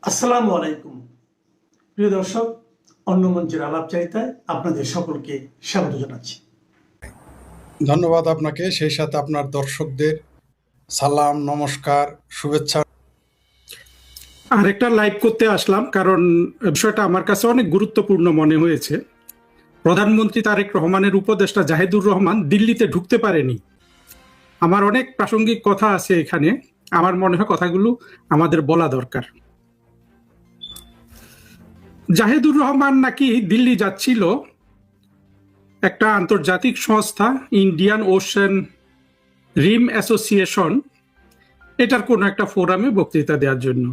আসসালামু আলাইকুম প্রিয় দর্শক, অন্য মঞ্চের আলাপচারিতায় আপনাদের সকলকে স্বাগত জানাচ্ছি। ধন্যবাদ আপনাকে, সেই সাথে আপনার দর্শকদের সালাম, নমস্কার, শুভেচ্ছা। আরেকটা লাইভ করতে আসলাম কারণ বিষয়টা আমার কাছে অনেক গুরুত্বপূর্ণ মনে হয়েছে। প্রধানমন্ত্রী তারেক রহমানের উপদেষ্টা জাহিদুর রহমান দিল্লিতে ঢুকতে পারেনি। আমার অনেক প্রাসঙ্গিক কথা আছে এখানে, আমার মনে হয় কথাগুলো আমাদের বলা দরকার। জাহিদুর রহমান নাকি দিল্লি যাচ্ছিল একটা আন্তর্জাতিক সংস্থা ইন্ডিয়ান ওশেন রিম অ্যাসোসিয়েশন, এটার কোনো একটা ফোরামে বক্তৃতা দেওয়ার জন্য।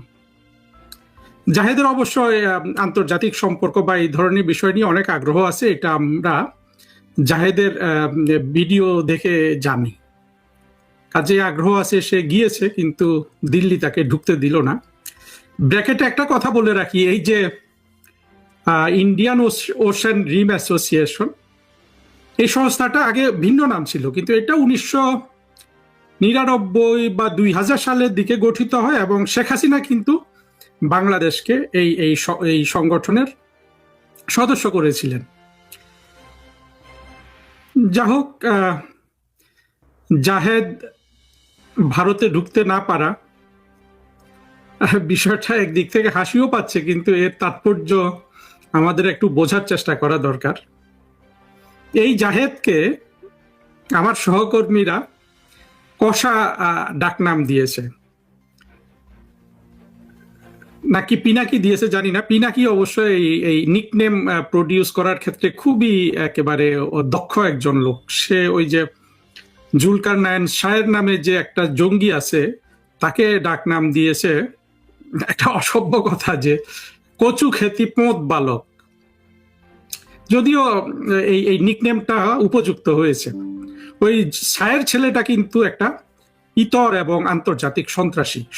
জাহেদের অবশ্যই আন্তর্জাতিক সম্পর্ক বা এই ধরনের বিষয় নিয়ে অনেক আগ্রহ আছে, এটা আমরা জাহেদের ভিডিও দেখে জানি। কাজে আগ্রহ আছে, সে গিয়েছে, কিন্তু দিল্লি তাকে ঢুকতে দিল না। ব্র্যাকেটে একটা কথা বলে রাখি, এই যে ইন্ডিয়ান ওশেন রিম অ্যাসোসিয়েশন, এই সংস্থাটা আগে ভিন্ন নাম ছিল, কিন্তু এটা 1999 বা 2000 সালের দিকে গঠিত হয় এবং শেখ হাসিনা কিন্তু বাংলাদেশকে এই সংগঠনের সদস্য করেছিলেন। যা হোক, জাহেদ ভারতে ঢুকতে না পারা বিষয়টা একদিক থেকে হাসিও পাচ্ছে, কিন্তু এর তাৎপর্য আমাদের একটু বোঝার চেষ্টা করা দরকার। এই জাহেদকে আমার সহকর্মীরা কষা ডাকনাম দিয়েছে, নাকি পিনাকি দিয়েছে জানি না। পিনাকি অবশ্যই এই নিকনেম প্রডিউস করার ক্ষেত্রে খুবই একেবারে দক্ষ একজন লোক। সে ওই যে জুলকার নায়ন শাহের নামে যে একটা জঙ্গি আছে, তাকে ডাকনাম দিয়েছে একটা অসভ্য কথা, যে কচু খেতি পোঁত বালক। যদিও এই নিকনেমটা উপযুক্ত হয়েছে। ওই শাহের ছেলেটা কিন্তু একটা ইতর এবং আন্তর্জাতিক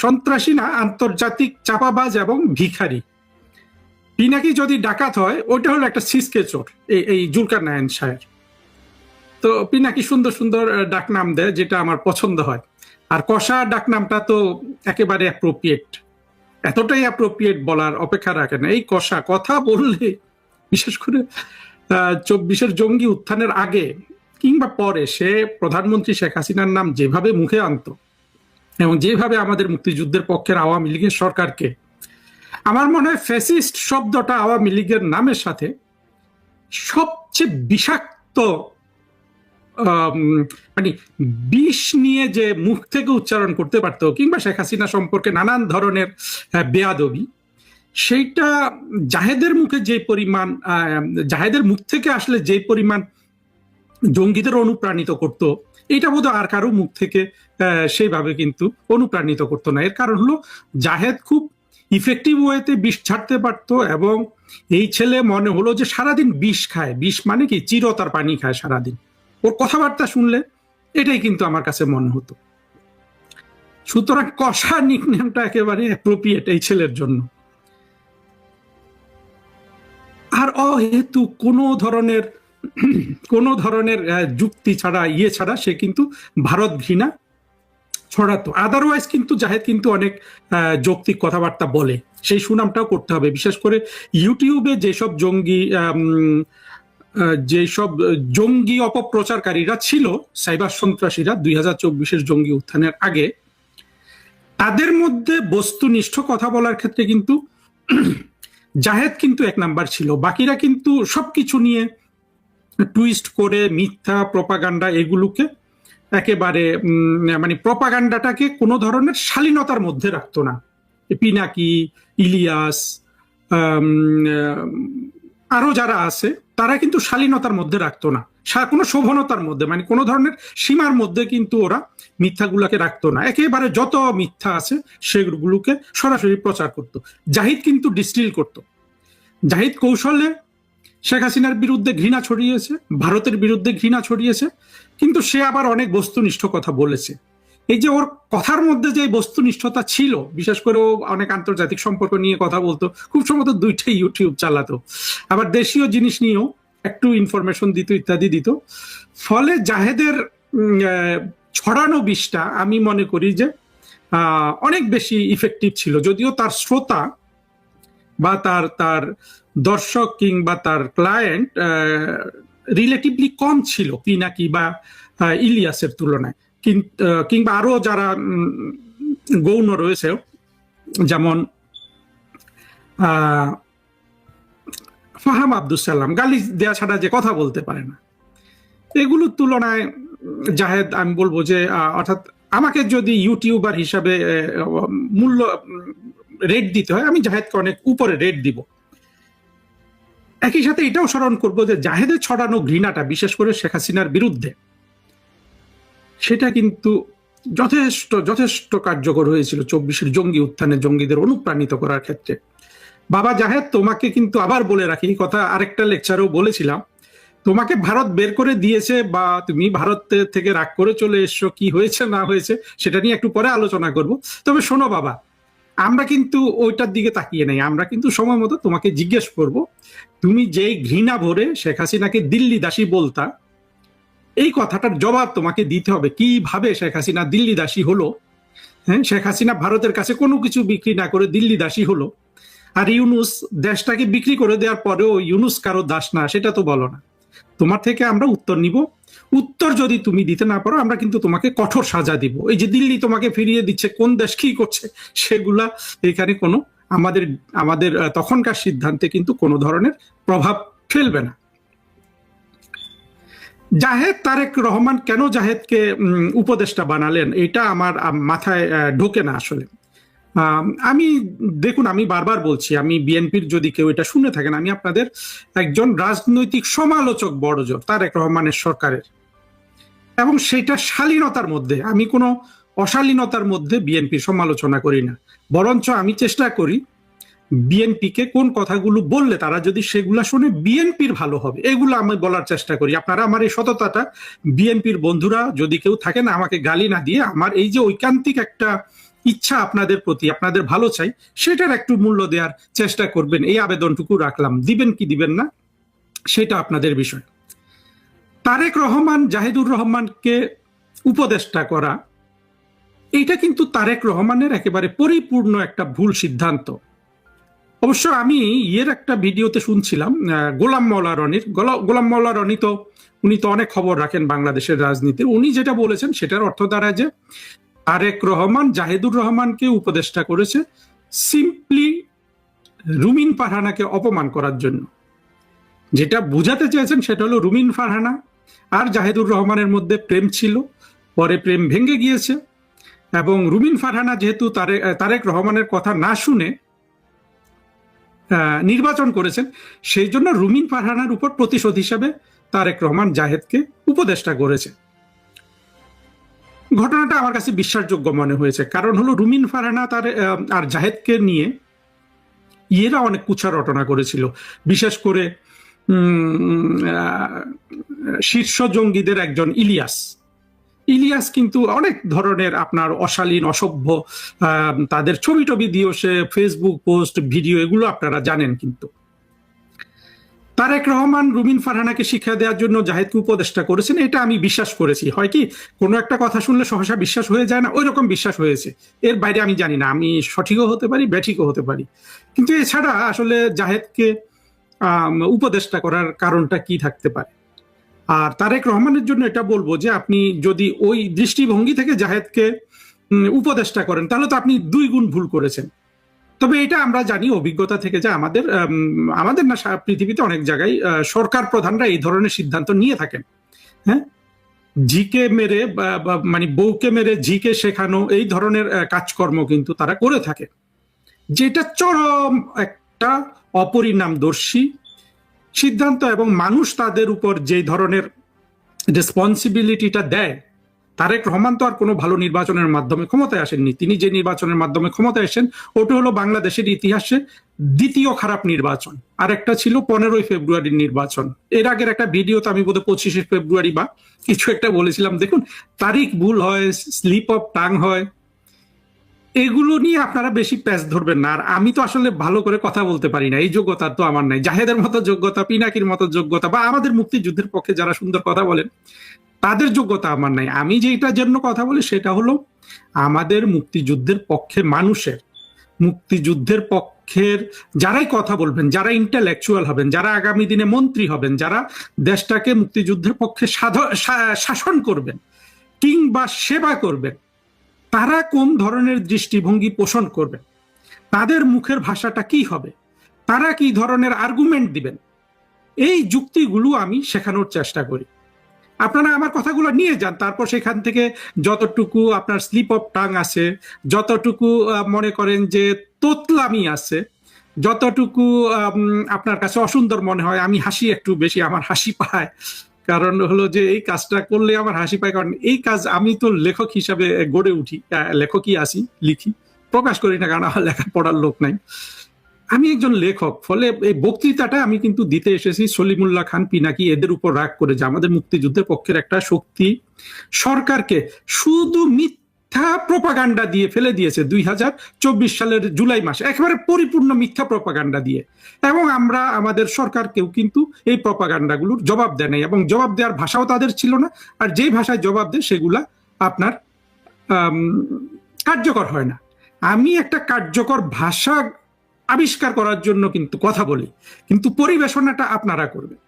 সন্ত্রাসী না, আন্তর্জাতিক চাপাবাজ এবং ভিখারি। পিনাকি যদি ডাকাত হয়, ওইটা হলো একটা ছিচকে চোর, এই জুলকার নায়ন শাহের। তো পিনাকি সুন্দর সুন্দর ডাকনাম দেয়, যেটা আমার পছন্দ হয়। আর কষা ডাকনামটা তো একেবারে অ্যাপ্রোপ্রিয়েট, এতটাই অ্যাপ্রোপ্রিয়েট বলার অপেক্ষা রাখে না। এই কষা কথা বললে, বিশেষ করে 24-এর জঙ্গি উত্থানের আগে কিংবা পরে, সে প্রধানমন্ত্রী শেখ হাসিনার নাম যেভাবে মুখে আনতো এবং যেভাবে আমাদের মুক্তিযুদ্ধের পক্ষের আওয়ামী লীগের সরকারকে, আমার মনে হয় ফ্যাসিস্ট শব্দটা আওয়ামী লীগের নামের সাথে সবচেয়ে বিষাক্ত, মানে বিষ নিয়ে যে মুখ থেকে উচ্চারণ করতে পারতো, কিংবা শেখ হাসিনা সম্পর্কে নানান ধরনের বেয়াদবি, সেইটা জাহেদের মুখে যে পরিমাণ, জাহেদের মুখ থেকে আসলে যে পরিমাণ জঙ্গিদের অনুপ্রাণিত করত, এটা বোধহয় আর কারো মুখ থেকে সেইভাবে কিন্তু অনুপ্রাণিত করতো না। এর কারণ হলো জাহেদ খুব ইফেক্টিভ ওয়েতে বিষ ছাড়তে পারতো, এবং এই ছেলে মনে হলো যে সারাদিন বিষ খায়। বিষ মানে কি, চিরতার পানি খায় সারাদিন। ওর কথাবার্তা শুনলে এটাই কিন্তু আমার কাছে মনে হতো। সুতরাং কষা নিকনেমটা একেবারে অ্যাপ্রোপ্রিয়েট এই ছেলের জন্য। আর অহেতু কোনো ধরনের যুক্তি ছাড়া, ছাড়া সে কিন্তু ভারত ঘৃণা ছড়াতো। আদারওয়াইজ কিন্তু জাহেদ কিন্তু অনেক যৌক্তিক কথাবার্তা বলে, সেই সুনামটাও করতে হবে। বিশেষ করে ইউটিউবে যেসব জঙ্গি অপপ্রচারকারীরা ছিল, সাইবার সন্ত্রাসীরা 2024-এর জঙ্গি উত্থানের আগে, তাদের মধ্যে বস্তুনিষ্ঠ কথা বলার ক্ষেত্রে কিন্তু জাহেদ কিন্তু এক নাম্বার ছিল। বাকিরা কিন্তু সবকিছু নিয়ে টুইস্ট করে মিথ্যা প্রপাগান্ডা, এগুলোকে একেবারে মানে প্রপাগান্ডাটাকে কোনো ধরনের শালীনতার মধ্যে রাখতো না। পিনাকি, ইলিয়াস, আরো যারা আছে, তারা কিন্তু শালীনতার মধ্যে রাখতো না, কোনো শোভনতার মধ্যে, মানে কোনো ধরনের সীমার মধ্যে কিন্তু ওরা মিথ্যাগুলোকে রাখতো না। একেবারে যত মিথ্যা আছে সেগুলোকে সরাসরি প্রচার করত। জাহিদ কিন্তু ডিস্টিল করত। জাহিদ কৌশলে শেখ হাসিনার বিরুদ্ধে ঘৃণা ছড়িয়েছে, ভারতের বিরুদ্ধে ঘৃণা ছড়িয়েছে, কিন্তু সে আবার অনেক বস্তুনিষ্ঠ কথা বলেছে। এই যে ওর কথার মধ্যে যে বস্তুনিষ্ঠতা ছিল, বিশেষ করে ও অনেক আন্তর্জাতিক সম্পর্ক নিয়ে কথা বলতো, খুব সম্ভবত 2টা ইউটিউব চালাতো, আবার দেশীয় জিনিস নিয়েও একটু ইনফরমেশন দিত, ইত্যাদি দিত। ফলে জাহেদের ছড়ানো বিষটা আমি মনে করি যে অনেক বেশি ইফেক্টিভ ছিল। যদিও তার শ্রোতা বা তার তার দর্শক কিংবা তার ক্লায়েন্ট রিলেটিভলি কম ছিল পিনাকি বা ইলিয়াসের তুলনায়, কিংবা আরো যারা গৌণ রয়েছে, যেমন ফাহাম আব্দুল সালাম, গালি দেয়া ছাড়া যে কথা বলতে পারে না, এগুলোর তুলনায় জাহেদ আমি বলবো যে অর্থাৎ আমাকে যদি ইউটিউবার হিসাবে মূল্য রেট দিতে হয়, আমি জাহেদকে অনেক উপরে রেট দিব। একই সাথে এটাও স্মরণ করবো যে জাহেদের ছড়ানো ঘৃণাটা, বিশেষ করে শেখ হাসিনার বিরুদ্ধে, সেটা কিন্তু যথেষ্ট যথেষ্ট কার্যকর হয়েছিল 24-এর জঙ্গি উত্থানে জঙ্গিদের অনুপ্রাণিত করার ক্ষেত্রে। বাবা জাহেদ, তোমাকে কিন্তু আবার বলে রাখি, এই কথা আরেকটা লেকচারেও বলেছিলাম, তোমাকে ভারত বের করে দিয়েছে বা তুমি ভারত থেকে রাগ করে চলে এসছো, কি হয়েছে না হয়েছে সেটা নিয়ে একটু পরে আলোচনা করব। তবে শোনো বাবা, আমরা কিন্তু ওইটার দিকে তাকিয়ে নাই, আমরা কিন্তু সময় মতো তোমাকে জিজ্ঞেস করব, তুমি যেই ঘৃণা ভরে শেখ হাসিনাকে দিল্লি দাসী বলতা, এই কথাটার জবাব তোমাকে দিতে হবে। কিভাবে শেখ হাসিনা দিল্লি দাসী হলো? হ্যাঁ, শেখ হাসিনা ভারতের কাছে কোনো কিছু বিক্রি না করে দিল্লি দাসী হলো, আর ইউনুস দেশটাকে বিক্রি করে দেওয়ার পরেও ইউনুস কারো দাস না, সেটা তো বলো না। তোমার থেকে আমরা উত্তর নিব। উত্তর যদি তুমি দিতে না পারো, আমরা কিন্তু তোমাকে কঠোর সাজা দিব। এই যে দিল্লি তোমাকে ফিরিয়ে দিচ্ছে, কোন দেশ কি করছে, সেগুলা এখানে কোনো আমাদের আমাদের তখনকার সিদ্ধান্তে কিন্তু কোনো ধরনের প্রভাব ফেলবে না। জাহেদ তারেক রহমান কেন জাহেদকে উপদেষ্টা বানালেন, এটা আমার মাথায় ঢোকে না আসলে। আমি দেখুন, আমি বারবার বলছি, আমি বিএনপির, যদি কেউ এটা শুনে থাকেন, আমি আপনাদের একজন রাজনৈতিক সমালোচক বড়জোর তারেক রহমানের সরকারের, এবং সেটা শালীনতার মধ্যে, আমি কোনো অশালীনতার মধ্যে বিএনপির সমালোচনা করি না। বরঞ্চ আমি চেষ্টা করি বিএনপিকে কোন কথাগুলো বললে তারা যদি সেগুলা শুনে বিএনপির ভালো হবে, এগুলো আমি বলার চেষ্টা করি। আপনারা আমার এই সততাটা, বিএনপির বন্ধুরা যদি কেউ থাকেন, আমাকে গালি না দিয়ে আমার এই যে ঐকান্তিক একটা ইচ্ছা আপনাদের প্রতি, আপনাদের ভালো চাই, সেটার একটু মূল্য দেওয়ার চেষ্টা করবেন, এই আবেদনটুকু রাখলাম। দিবেন কি দিবেন না সেটা আপনাদের বিষয়। তারেক রহমান জাহিদুর রহমানকে উপদেষ্টা করা, এটা কিন্তু তারেক রহমানের একেবারে পরিপূর্ণ একটা ভুল সিদ্ধান্ত। অবশ্য আমি একটা ভিডিওতে শুনছিলাম গোলাম মাওলা রনির, গোলাম মাওলা রনি তো উনি তো অনেক খবর রাখেন বাংলাদেশের রাজনীতির, উনি যেটা বলেছেন সেটার অর্থ দাঁড়ায় যে তারেক রহমান জাহিদুর রহমানকে উপদেষ্টা করেছে সিম্পলি রুমিন ফারহানাকে অপমান করার জন্য। যেটা বুঝাতে চেয়েছেন সেটা হলো রুমিন ফারহানা আর জাহিদুর রহমানের মধ্যে প্রেম ছিল, পরে প্রেম ভেঙে গিয়েছে, এবং রুমিন ফারহানা যেহেতু তারেক রহমানের কথা না শুনে নির্বাচন করেছেন, সেই জন্য রুমিন ফারহানার উপর প্রতিশোধ হিসাবে তারেক রহমান জাহেদকে উপদেষ্টা করেছে। ঘটনাটা আমার কাছে বিশ্বাসযোগ্য মনে হয়েছে, কারণ হলো রুমিন ফারহানা আর জাহেদকে নিয়ে এরা অনেক কুৎসা রটনা করেছিল, বিশেষ করে শীর্ষ জঙ্গিদের একজন ইলিয়াস কিন্তু অনেক ধরনের আপনার অশালীন অসভ্য তাদের ছবি টবি দিয়েও সে ফেসবুক পোস্ট ভিডিও এগুলো আপনারা জানেন। কিন্তু তারেক রহমান রুমিন ফারহানাকে শিক্ষা দেওয়ার জন্য জাহেদকে উপদেষ্টা করেছেন, এটা আমি বিশ্বাস করেছি। হয় কি, কোনো একটা কথা শুনলে সহসা বিশ্বাস হয়ে যায় না, ওই রকম বিশ্বাস হয়েছে। এর বাইরে আমি জানি না, আমি সঠিকও হতে পারি ব্যাঠিকও হতে পারি। কিন্তু এছাড়া আসলে জাহেদকে উপদেষ্টা করার কারণটা কি থাকতে পারে? আর তারেক রহমানের জন্য এটা বলবো যে আপনি যদি ওই দৃষ্টিভঙ্গি থেকে জাহেদকে উপদেষ্টা করেন, তাহলে তো আপনি 2 গুণ ভুল করেছেন। তবে এটা আমরা জানি অভিজ্ঞতা থেকে যে আমাদের না, পৃথিবীতে অনেক জায়গায় সরকার প্রধানরা এই ধরনের সিদ্ধান্ত নিয়ে থাকেন। হ্যাঁ, ঝিকে মেরে মানে বউকে মেরে ঝিকে শেখানো, এই ধরনের কাজকর্ম কিন্তু তারা করে থাকে, যেটা চরম একটা অপরিণামদর্শী সিদ্ধান্ত। এবং মানুষ তাদের উপর যে ধরনের রেসপন্সিবিলিটিটা দেয়, তারেক রহমান তো আর কোনো ভালো নির্বাচনের মাধ্যমে ক্ষমতায় আসেননি। তিনি যে নির্বাচনের মাধ্যমে ক্ষমতায় আসেন, ওটা হলো বাংলাদেশের ইতিহাসে দ্বিতীয় খারাপ নির্বাচন। আর একটা ছিল 15ই ফেব্রুয়ারির নির্বাচন। এর আগের একটা ভিডিওতে আমি বোধহয় 25শে ফেব্রুয়ারি বা কিছু একটা বলেছিলাম। দেখুন, তারিখ ভুল হয়, স্লিপ অফ টাং হয়, এগুলো নিয়ে আপনারা বেশি প্যাচ ধরবেন না। আর আমি তো আসলে ভালো করে কথা বলতে পারি না, এই যোগ্যতা তো আমার নাই। জাহেদের মতো যোগ্যতা, পিনাকির মতো যোগ্যতা, বা আমাদের মুক্তিযুদ্ধের পক্ষে যারা সুন্দর কথা বলেন তাদের যোগ্যতা আমার নাই। আমি যেটার জন্য কথা বলি সেটা হলো আমাদের মুক্তিযুদ্ধের পক্ষে মানুষের, মুক্তিযুদ্ধের পক্ষের যারাই কথা বলবেন, যারা ইন্টেলেকচুয়াল হবেন, যারা আগামী দিনে মন্ত্রী হবেন, যারা দেশটাকে মুক্তিযুদ্ধের পক্ষে শাসন করবেন কিংবা সেবা করবেন, তারা কোন ধরনের দৃষ্টিভঙ্গি পোষণ করবেন, তাদের মুখের ভাষাটা কি হবে, তারা কি ধরনের আর্গুমেন্ট দিবেন, এই যুক্তিগুলো আমি শেখানোর চেষ্টা করি। আপনারা আমার কথাগুলো নিয়ে যান, তারপর সেখান থেকে যতটুকু আপনার স্লিপ অফ টাং আছে, যতটুকু মনে করেন যে তোতলামি আছে, যতটুকু আপনার কাছে অসুন্দর মনে হয়, আমি হাসি একটু বেশি, আমার হাসি পায়, কারণ হলো যে এই কাজটা করলে আমার হাসি পায়, কারণ এই কাজ আমি তো লেখক হিসাবে গড়ে উঠি, লেখকই আসি, লিখি, প্রকাশ করি না, কারণ আমার লেখা পড়ার লোক নাই। আমি একজন লেখক, ফলে এই বক্তৃতাটা আমি কিন্তু দিতে এসেছি সলিমুল্লাহ খান পিনাকি এদের উপর রাগ করে, যে আমাদের মুক্তিযুদ্ধের পক্ষের একটা শক্তি সরকারকে শুধু মিথ্যা প্রপাগান্ডা দিয়ে ফেলে দিয়েছে 2024 সালের জুলাই মাসে, একেবারে পরিপূর্ণ মিথ্যা প্রপাগান্ডা দিয়ে, এবং আমরা আমাদের সরকারকেও কিন্তু এই প্রপাগান্ডাগুলোর জবাব দেয় নাই, এবং জবাব দেওয়ার ভাষাও তাদের ছিল না, আর যেই ভাষায় জবাব দেয় সেগুলা আপনার কার্যকর হয় না। আমি একটা কার্যকর ভাষা আবিষ্কার করার জন্য কিন্তু কথা বলি, কিন্তু পরিবেশনাটা আপনারা করবেন।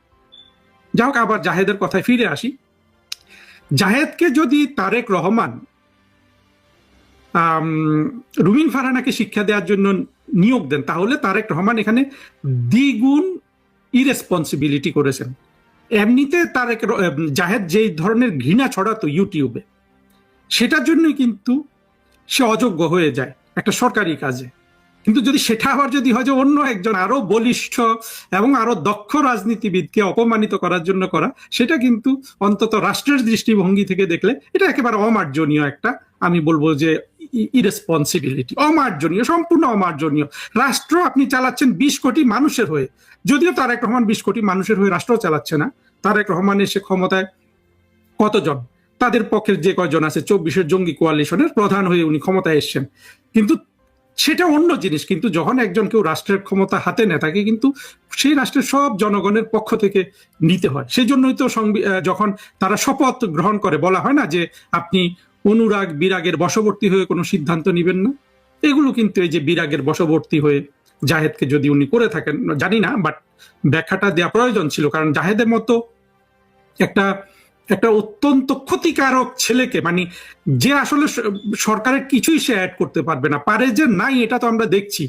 যাই হোক, আবার জাহেদের কথায় ফিরে আসি। জাহেদকে যদি তারেক রহমান রুমিন ফারহানাকে শিক্ষা দেওয়ার জন্য নিয়োগ দেন, তাহলে তারেক রহমান এখানে দ্বিগুণ ইরেসপন্সিবিলিটি করেছেন। এমনিতে জাহেদ যে ধরনের ঘৃণা ছড়াতো ইউটিউবে, সেটার জন্যই কিন্তু সে অযোগ্য হয়ে যায় একটা সরকারি কাজে। কিন্তু যদি সেটা আবার যদি হয় যে অন্য একজন আরো বলিষ্ঠ এবং আরো দক্ষ রাজনীতিবিদকে অপমানিত করার জন্য করা, সেটা কিন্তু অন্তত রাষ্ট্রের দৃষ্টিভঙ্গি থেকে দেখলে এটা একেবারে অমার্জনীয় একটা, আমি বলবো যে ইরেসপন্সিবিলিটি, অমার্জনীয়, সম্পূর্ণ অমার্জনীয়। রাষ্ট্র আপনি চালাচ্ছেন 20 কোটি মানুষের হয়ে, যদিও তারেক রহমান 20 কোটি মানুষের হয়ে রাষ্ট্র চালাচ্ছে না। তারেক রহমান এসে ক্ষমতায় কতজন, তাদের পক্ষের যে কয়জন আছে 24-এর জঙ্গি কোয়ালিশনের প্রধান হয়ে উনি ক্ষমতায় এসছেন, কিন্তু সেটা অন্য জিনিস। কিন্তু যখন একজন কেউ রাষ্ট্রের ক্ষমতা হাতে নেয়, তাকে কিন্তু সেই রাষ্ট্রের সব জনগণের পক্ষ থেকে নিতে হয়। সেই জন্যই তো যখন তারা শপথ গ্রহণ করে, বলা হয় না যে আপনি অনুরাগ বিরাগের বশবর্তী হয়ে কোনো সিদ্ধান্ত নিবেন না। এগুলো কিন্তু এই যে বিরাগের বশবর্তী হয়ে জাহেদকে যদি উনি করে থাকেন, জানি না, বাট ব্যাখ্যাটা দেওয়া প্রয়োজন ছিল, কারণ জাহেদের মতো একটা অত্যন্ত ক্ষতিকারক ছেলেকে, মানে যে আসলে সরকারের কিছুই সে অ্যাড করতে পারবে না, পারে যে নাই, এটা তো আমরা দেখছি।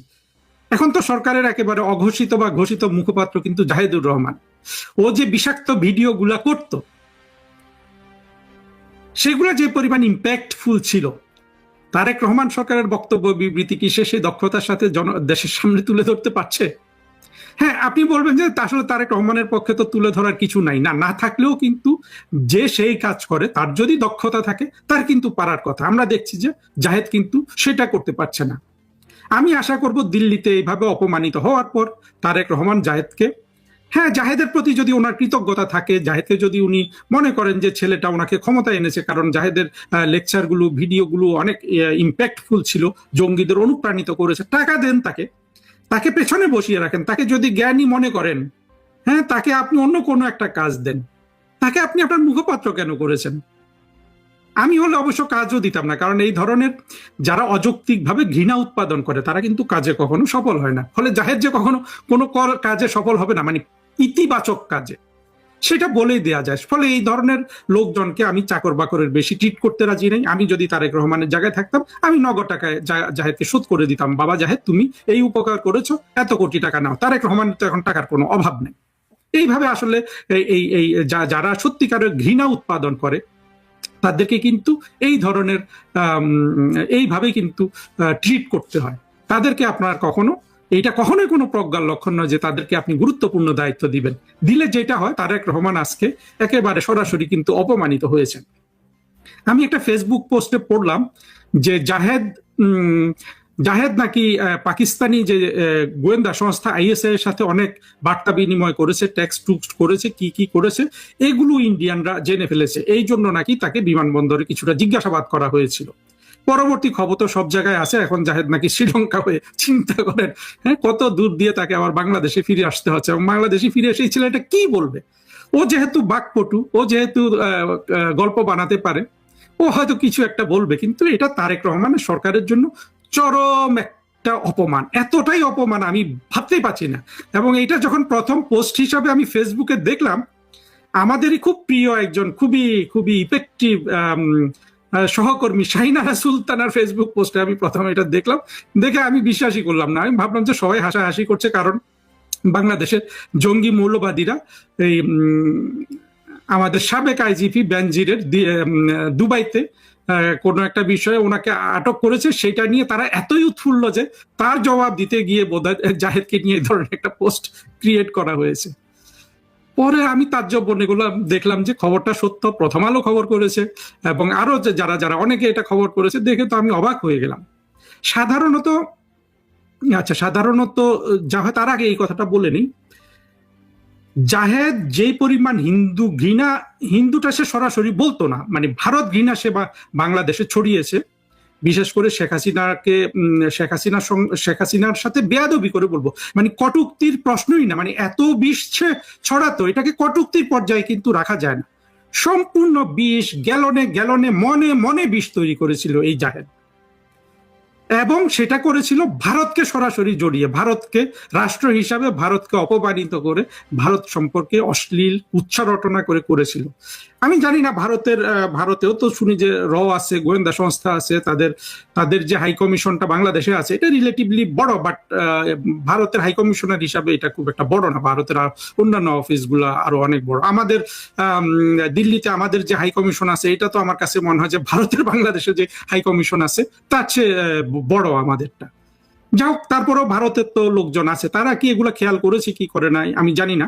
এখন তো সরকারের একেবারে অঘোষিত বা ঘোষিত মুখপাত্র কিন্তু জাহেদুর রহমান। ও যে বিষাক্ত ভিডিওগুলা করত, সেগুলা যে পরিমাণ ইম্প্যাক্টফুল ছিল, তারেক রহমান সরকারের বক্তব্য বিবৃতি কি সে সেই দক্ষতার সাথে দেশের সামনে তুলে ধরতে পারছে? হ্যাঁ, আপনি বলবেন যে আসলে তারেক রহমানের পক্ষে তো তুলে ধরার কিছু নাই, না থাকলেও কিন্তু যে সেই কাজ করে তার যদি দক্ষতা থাকে তার কিন্তু পারার কথা। আমরা দেখছি যে জাহেদ কিন্তু সেটা করতে পারছে না। আমি আশা করব দিল্লিতে এইভাবে অপমানিত হওয়ার পর তারেক রহমান জাহেদকে, হ্যাঁ, জাহেদের প্রতি যদি ওনার কৃতজ্ঞতা থাকে, জাহেদকে যদি উনি মনে করেন যে ছেলেটা ওনাকে ক্ষমতা এনেছে, কারণ জাহেদের লেকচারগুলো, ভিডিওগুলো অনেক ইম্প্যাক্টফুল ছিল, জঙ্গিদের অনুপ্রাণিত করেছে, টাকা দেন তাকে পেছনে বসিয়ে রাখেন। তাকে যদি জ্ঞানী মনে করেন, হ্যাঁ, তাকে আপনি অন্য কোনো একটা কাজ দেন। তাকে আপনি আপনার মুখপাত্র কেন করেছেন? আমি হলে অবশ্য কাজও দিতাম না, কারণ এই ধরনের যারা অযৌক্তিকভাবে ঘৃণা উৎপাদন করে তারা কিন্তু কাজে কখনো সফল হয় না। ফলে জাহেদ যে কখনো কোনো কাজে সফল হবে না, মানে ইতিবাচক কাজে, সেটা বলেই দেয়া যায়। ফলে এই ধরনের লোকজনকে আমি চাকর বাকরের বেশি ট্রিট করতে রাজি নেই। আমি যদি তারেক রহমানের জায়গায় থাকতাম, আমি নগদ টাকায় জাহেদকে শোধ করে দিতাম, বাবা জাহেদ তুমি এই উপকার করেছো, এত কোটি টাকা নাও। তারেক রহমানের তো এখন টাকার কোনো অভাব নেই। এইভাবে আসলে এই যারা সত্যিকারের ঘৃণা উৎপাদন করে তাদেরকে কিন্তু এই ধরনের এইভাবে কিন্তু ট্রিট করতে হয়। তাদেরকে আপনার এইটা কখনোই কোনো প্রজ্ঞার লক্ষণ নয় যে তাদেরকে আপনি গুরুত্বপূর্ণ দায়িত্ব দিবেন। দিলে যেটা হয়, তারেক রহমান আজকে একেবারে সরাসরি কিন্তু অপমানিত হয়েছেন। আমি একটা ফেসবুক পোস্টে পড়লাম যে জাহেদ নাকি পাকিস্তানি যে গোয়েন্দা সংস্থা ISI এর সাথে অনেক বার্তা বিনিময় করেছে, টেক্সট করেছে, কি করেছে, এগুলো ইন্ডিয়ানরা জেনে ফেলেছে। এই জন্য নাকি তাকে বিমানবন্দরে কিছুটা জিজ্ঞাসাবাদ করা হয়েছিল। পরবর্তী খবর তো সব জায়গায় আছে, এখন জাহেদ নাকি শ্রীলঙ্কা হয়ে, চিন্তা করেন, হ্যাঁ, কত দূর দিয়ে তাকে আবার বাংলাদেশে ফিরে আসতে হচ্ছে, এবং বাংলাদেশে ফিরে এসে এই ছেলেটা কি বলবে? ও যেহেতু বাকপটু, ও যেহেতু গল্প বানাতে পারে, ও হয়তো কিছু একটা বলবে, কিন্তু এটা তারেক রহমানের সরকারের জন্য চরম একটা অপমান, এতটাই অপমান আমি ভাবতেই পারছি না। এবং এটা যখন প্রথম পোস্ট হিসাবে আমি ফেসবুকে দেখলাম, আমাদেরই খুব প্রিয় একজন খুবই খুবই ইফেক্টিভ সহকর্মী শাহিনারা সুলতানার ফেসবুক পোস্টে আমি প্রথমে এটা দেখলাম, দেখে আমি বিশ্বাসই করলাম না। আমি ভাবলাম যে সবাই হাসাহাসি করছে, কারণ বাংলাদেশের জঙ্গি মৌলবাদীরা এই আমাদের সাবেক আইজিপি বেনজিরের দুবাইতে কোনো একটা বিষয়ে ওনাকে আটক করেছে, সেটা নিয়ে তারা এতই উৎফুল্ল যে তার জবাব দিতে গিয়ে বোধহয় জাহেদকে নিয়ে এই ধরনের একটা পোস্ট ক্রিয়েট করা হয়েছে। পরে আমি তাজ্জব মনে করলাম, দেখলাম যে খবরটা সত্য, প্রথম আলো খবর করেছে এবং আরো যারা যারা অনেকে এটা খবর করেছে, দেখে তো আমি অবাক হয়ে গেলাম। সাধারণত জাহেদ, তার আগে এই কথাটা বলে নিই, জাহেদ যেই পরিমাণ হিন্দুটা সে সরাসরি বলতো না, মানে ভারত ঘৃণা সে বাংলাদেশে ছড়িয়েছে, বিশেষ করে শেখ হাসিনার সাথে বেয়াদবি করে বলবো, মানে কটূক্তির প্রশ্নই না, মানে এত বিষ ছড়াতো, এটাকে কটূক্তির পর্যায়ে কিন্তু রাখা যায় না। সম্পূর্ণ বিষ, গ্যালনে গ্যালনে মনে মনে বিষ তৈরি করেছিল এই জাহেদ, এবং সেটা করেছিল ভারতকে সরাসরি জড়িয়ে, ভারতকে রাষ্ট্র হিসাবে ভারতকে অপমানিত করে, ভারত সম্পর্কে অশ্লীল উচ্চারটনা করে করেছিল। আমি জানি না ভারতেও তো শুনি যে আছে, গোয়েন্দা সংস্থা আছে, তাদের যে হাই কমিশনটা বাংলাদেশে আছে এটা রিলেটিভলি বড়, বাট ভারতের হাই কমিশনার হিসাবে এটা খুব একটা বড় না। ভারতের অন্যান্য অফিসগুলো আরো অনেক বড়। আমাদের দিল্লিতে আমাদের যে হাই কমিশন আছে, এটা তো আমার কাছে মনে হয় যে ভারতের বাংলাদেশে যে হাই কমিশন আছে তার চেয়ে বড় আমাদেরটা। যাই হোক, তারপরেও ভারতের তো লোকজন আছে, তারা কি এগুলো খেয়াল করেছে কি করে নাই আমি জানি না।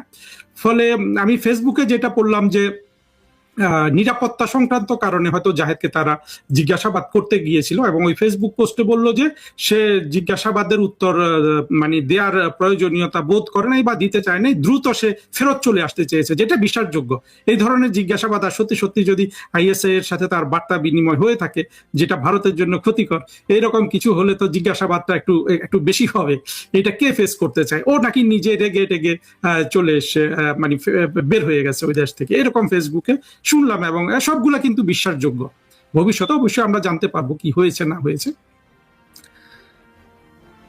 ফলে আমি ফেসবুকে যেটা পড়লাম যে নিরাপত্তা সংক্রান্ত কারণে হয়তো জাহেদকে তারা জিজ্ঞাসাবাদ করতে গিয়েছিল, এবং ওই ফেসবুক পোস্টে বলল যে সে জিজ্ঞাসাবাদের উত্তর মানে দেওয়ার প্রয়োজনীয়তা বোধ করে নাই বা দিতে চায় নাই, দ্রুত সে ফেরত চলে আসতে চেয়েছে, যেটা বিশ্বাসযোগ্য। এই ধরনের জিজ্ঞাসাবাদ আর সত্যি সত্যি যদি আইএসআই এর সাথে তার বার্তা বিনিময় হয়ে থাকে, যেটা ভারতের জন্য ক্ষতিকর, এইরকম কিছু হলে তো জিজ্ঞাসাবাদটা একটু বেশি হবে। এটা কে ফেস করতে চায়? ও নাকি নিজে রেগে টেগে চলে এসে মানে বের হয়ে গেছে ওই দেশ থেকে, এরকম ফেসবুকে শুনলাম, এবং সবগুলা কিন্তু বিশ্বাসযোগ্য। ভবিষ্যতে অবশ্যই আমরা জানতে পারবো কি হয়েছে না হয়েছে।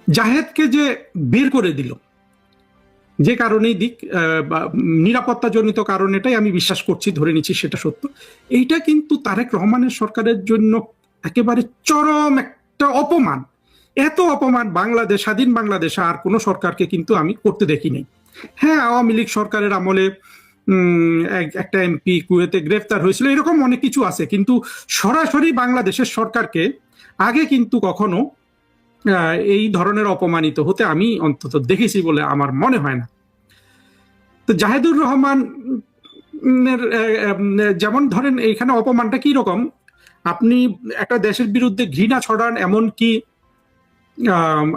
জাহেদকে যে বের করে দিল, যে কারণেই দিক, নিরাপত্তা জনিত কারণ, এটাই আমি বিশ্বাস করছি, ধরে নিচ্ছি সেটা সত্য। এইটা কিন্তু তারেক রহমানের সরকারের জন্য একেবারে চরম একটা অপমান। এত অপমান স্বাধীন বাংলাদেশে আর কোনো সরকারকে কিন্তু আমি করতে দেখিনি। হ্যাঁ, আওয়ামী লীগ সরকারের আমলে একটা এমপি কুয়েতে গ্রেফতার হয়েছিল, এরকম অনেক কিছু আছে, কিন্তু সরাসরি বাংলাদেশের সরকারকে আগে কিন্তু কখনো এই ধরনের অপমানিত হতে আমি অন্তত দেখেছি বলে আমার মনে হয় না। তো জাহেদুর রহমান যেমন ধরেন, এইখানে অপমানটা কি রকম, আপনি একটা দেশের বিরুদ্ধে ঘৃণা ছড়ান, এমনকি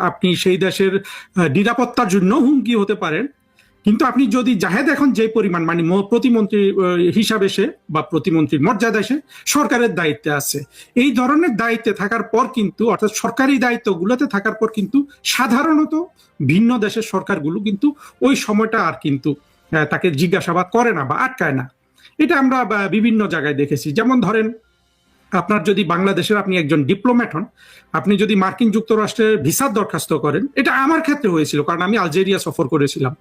আপনি সেই দেশের নিরাপত্তার জন্য হুমকি হতে পারেন, কিন্তু আপনি যদি জাহেদ এখন যে পরিমাণ মানে প্রতিমন্ত্রী হিসাবে সে বা প্রতিমন্ত্রীর মর্যাদায় সে সরকারের দায়িত্বে আছে, এই ধরনের দায়িত্বে থাকার পর কিন্তু, অর্থাৎ সরকারি দায়িত্বগুলোতে থাকার পর কিন্তু সাধারণত ভিন্ন দেশের সরকারগুলো কিন্তু ওই সময়টা আর কিন্তু তাকে জিজ্ঞাসাবাদ করে না বা আটকায় না। এটা আমরা বিভিন্ন জায়গায় দেখেছি। যেমন ধরেন, আপনার যদি বাংলাদেশের আপনি একজন ডিপ্লোম্যাট হন, আপনি যদি মার্কিন যুক্তরাষ্ট্রের ভিসার দরখাস্ত করেন, এটা আমার ক্ষেত্রে হয়েছিল কারণ আমি আলজেরিয়া সফর করেছিলাম।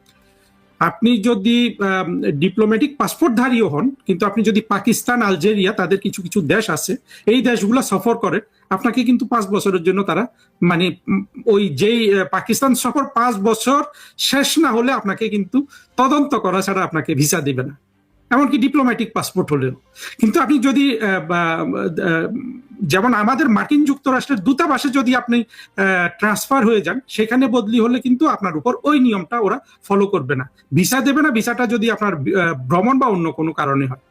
আপনি যদি ডিপ্লোম্যাটিক পাসপোর্টধারীও হন, কিন্তু আপনি যদি পাকিস্তান, আলজেরিয়া, তাদের কিছু কিছু দেশ আছে, এই দেশগুলো সফর করেন, আপনাকে কিন্তু 5 বছরের জন্য তারা মানে ওই যেই পাকিস্তান সফর 5 বছর শেষ না হলে আপনাকে কিন্তু তদন্ত করা ছাড়া আপনাকে ভিসা দিবে না, এমনকি ডিপ্লোম্যাটিক পাসপোর্ট হলেও। কিন্তু আপনি যদি যেমন আমাদের মার্কিন যুক্তরাষ্ট্রের দূতাবাসে যদি আপনি ট্রান্সফার হয়ে যান, সেখানে বদলি হলে কিন্তু আপনার উপর ওই নিয়মটা ওরা ফলো করবে না, ভিসা দেবে না। ভিসাটা যদি আপনার ভ্রমণ বা অন্য কোনো কারণে হয়,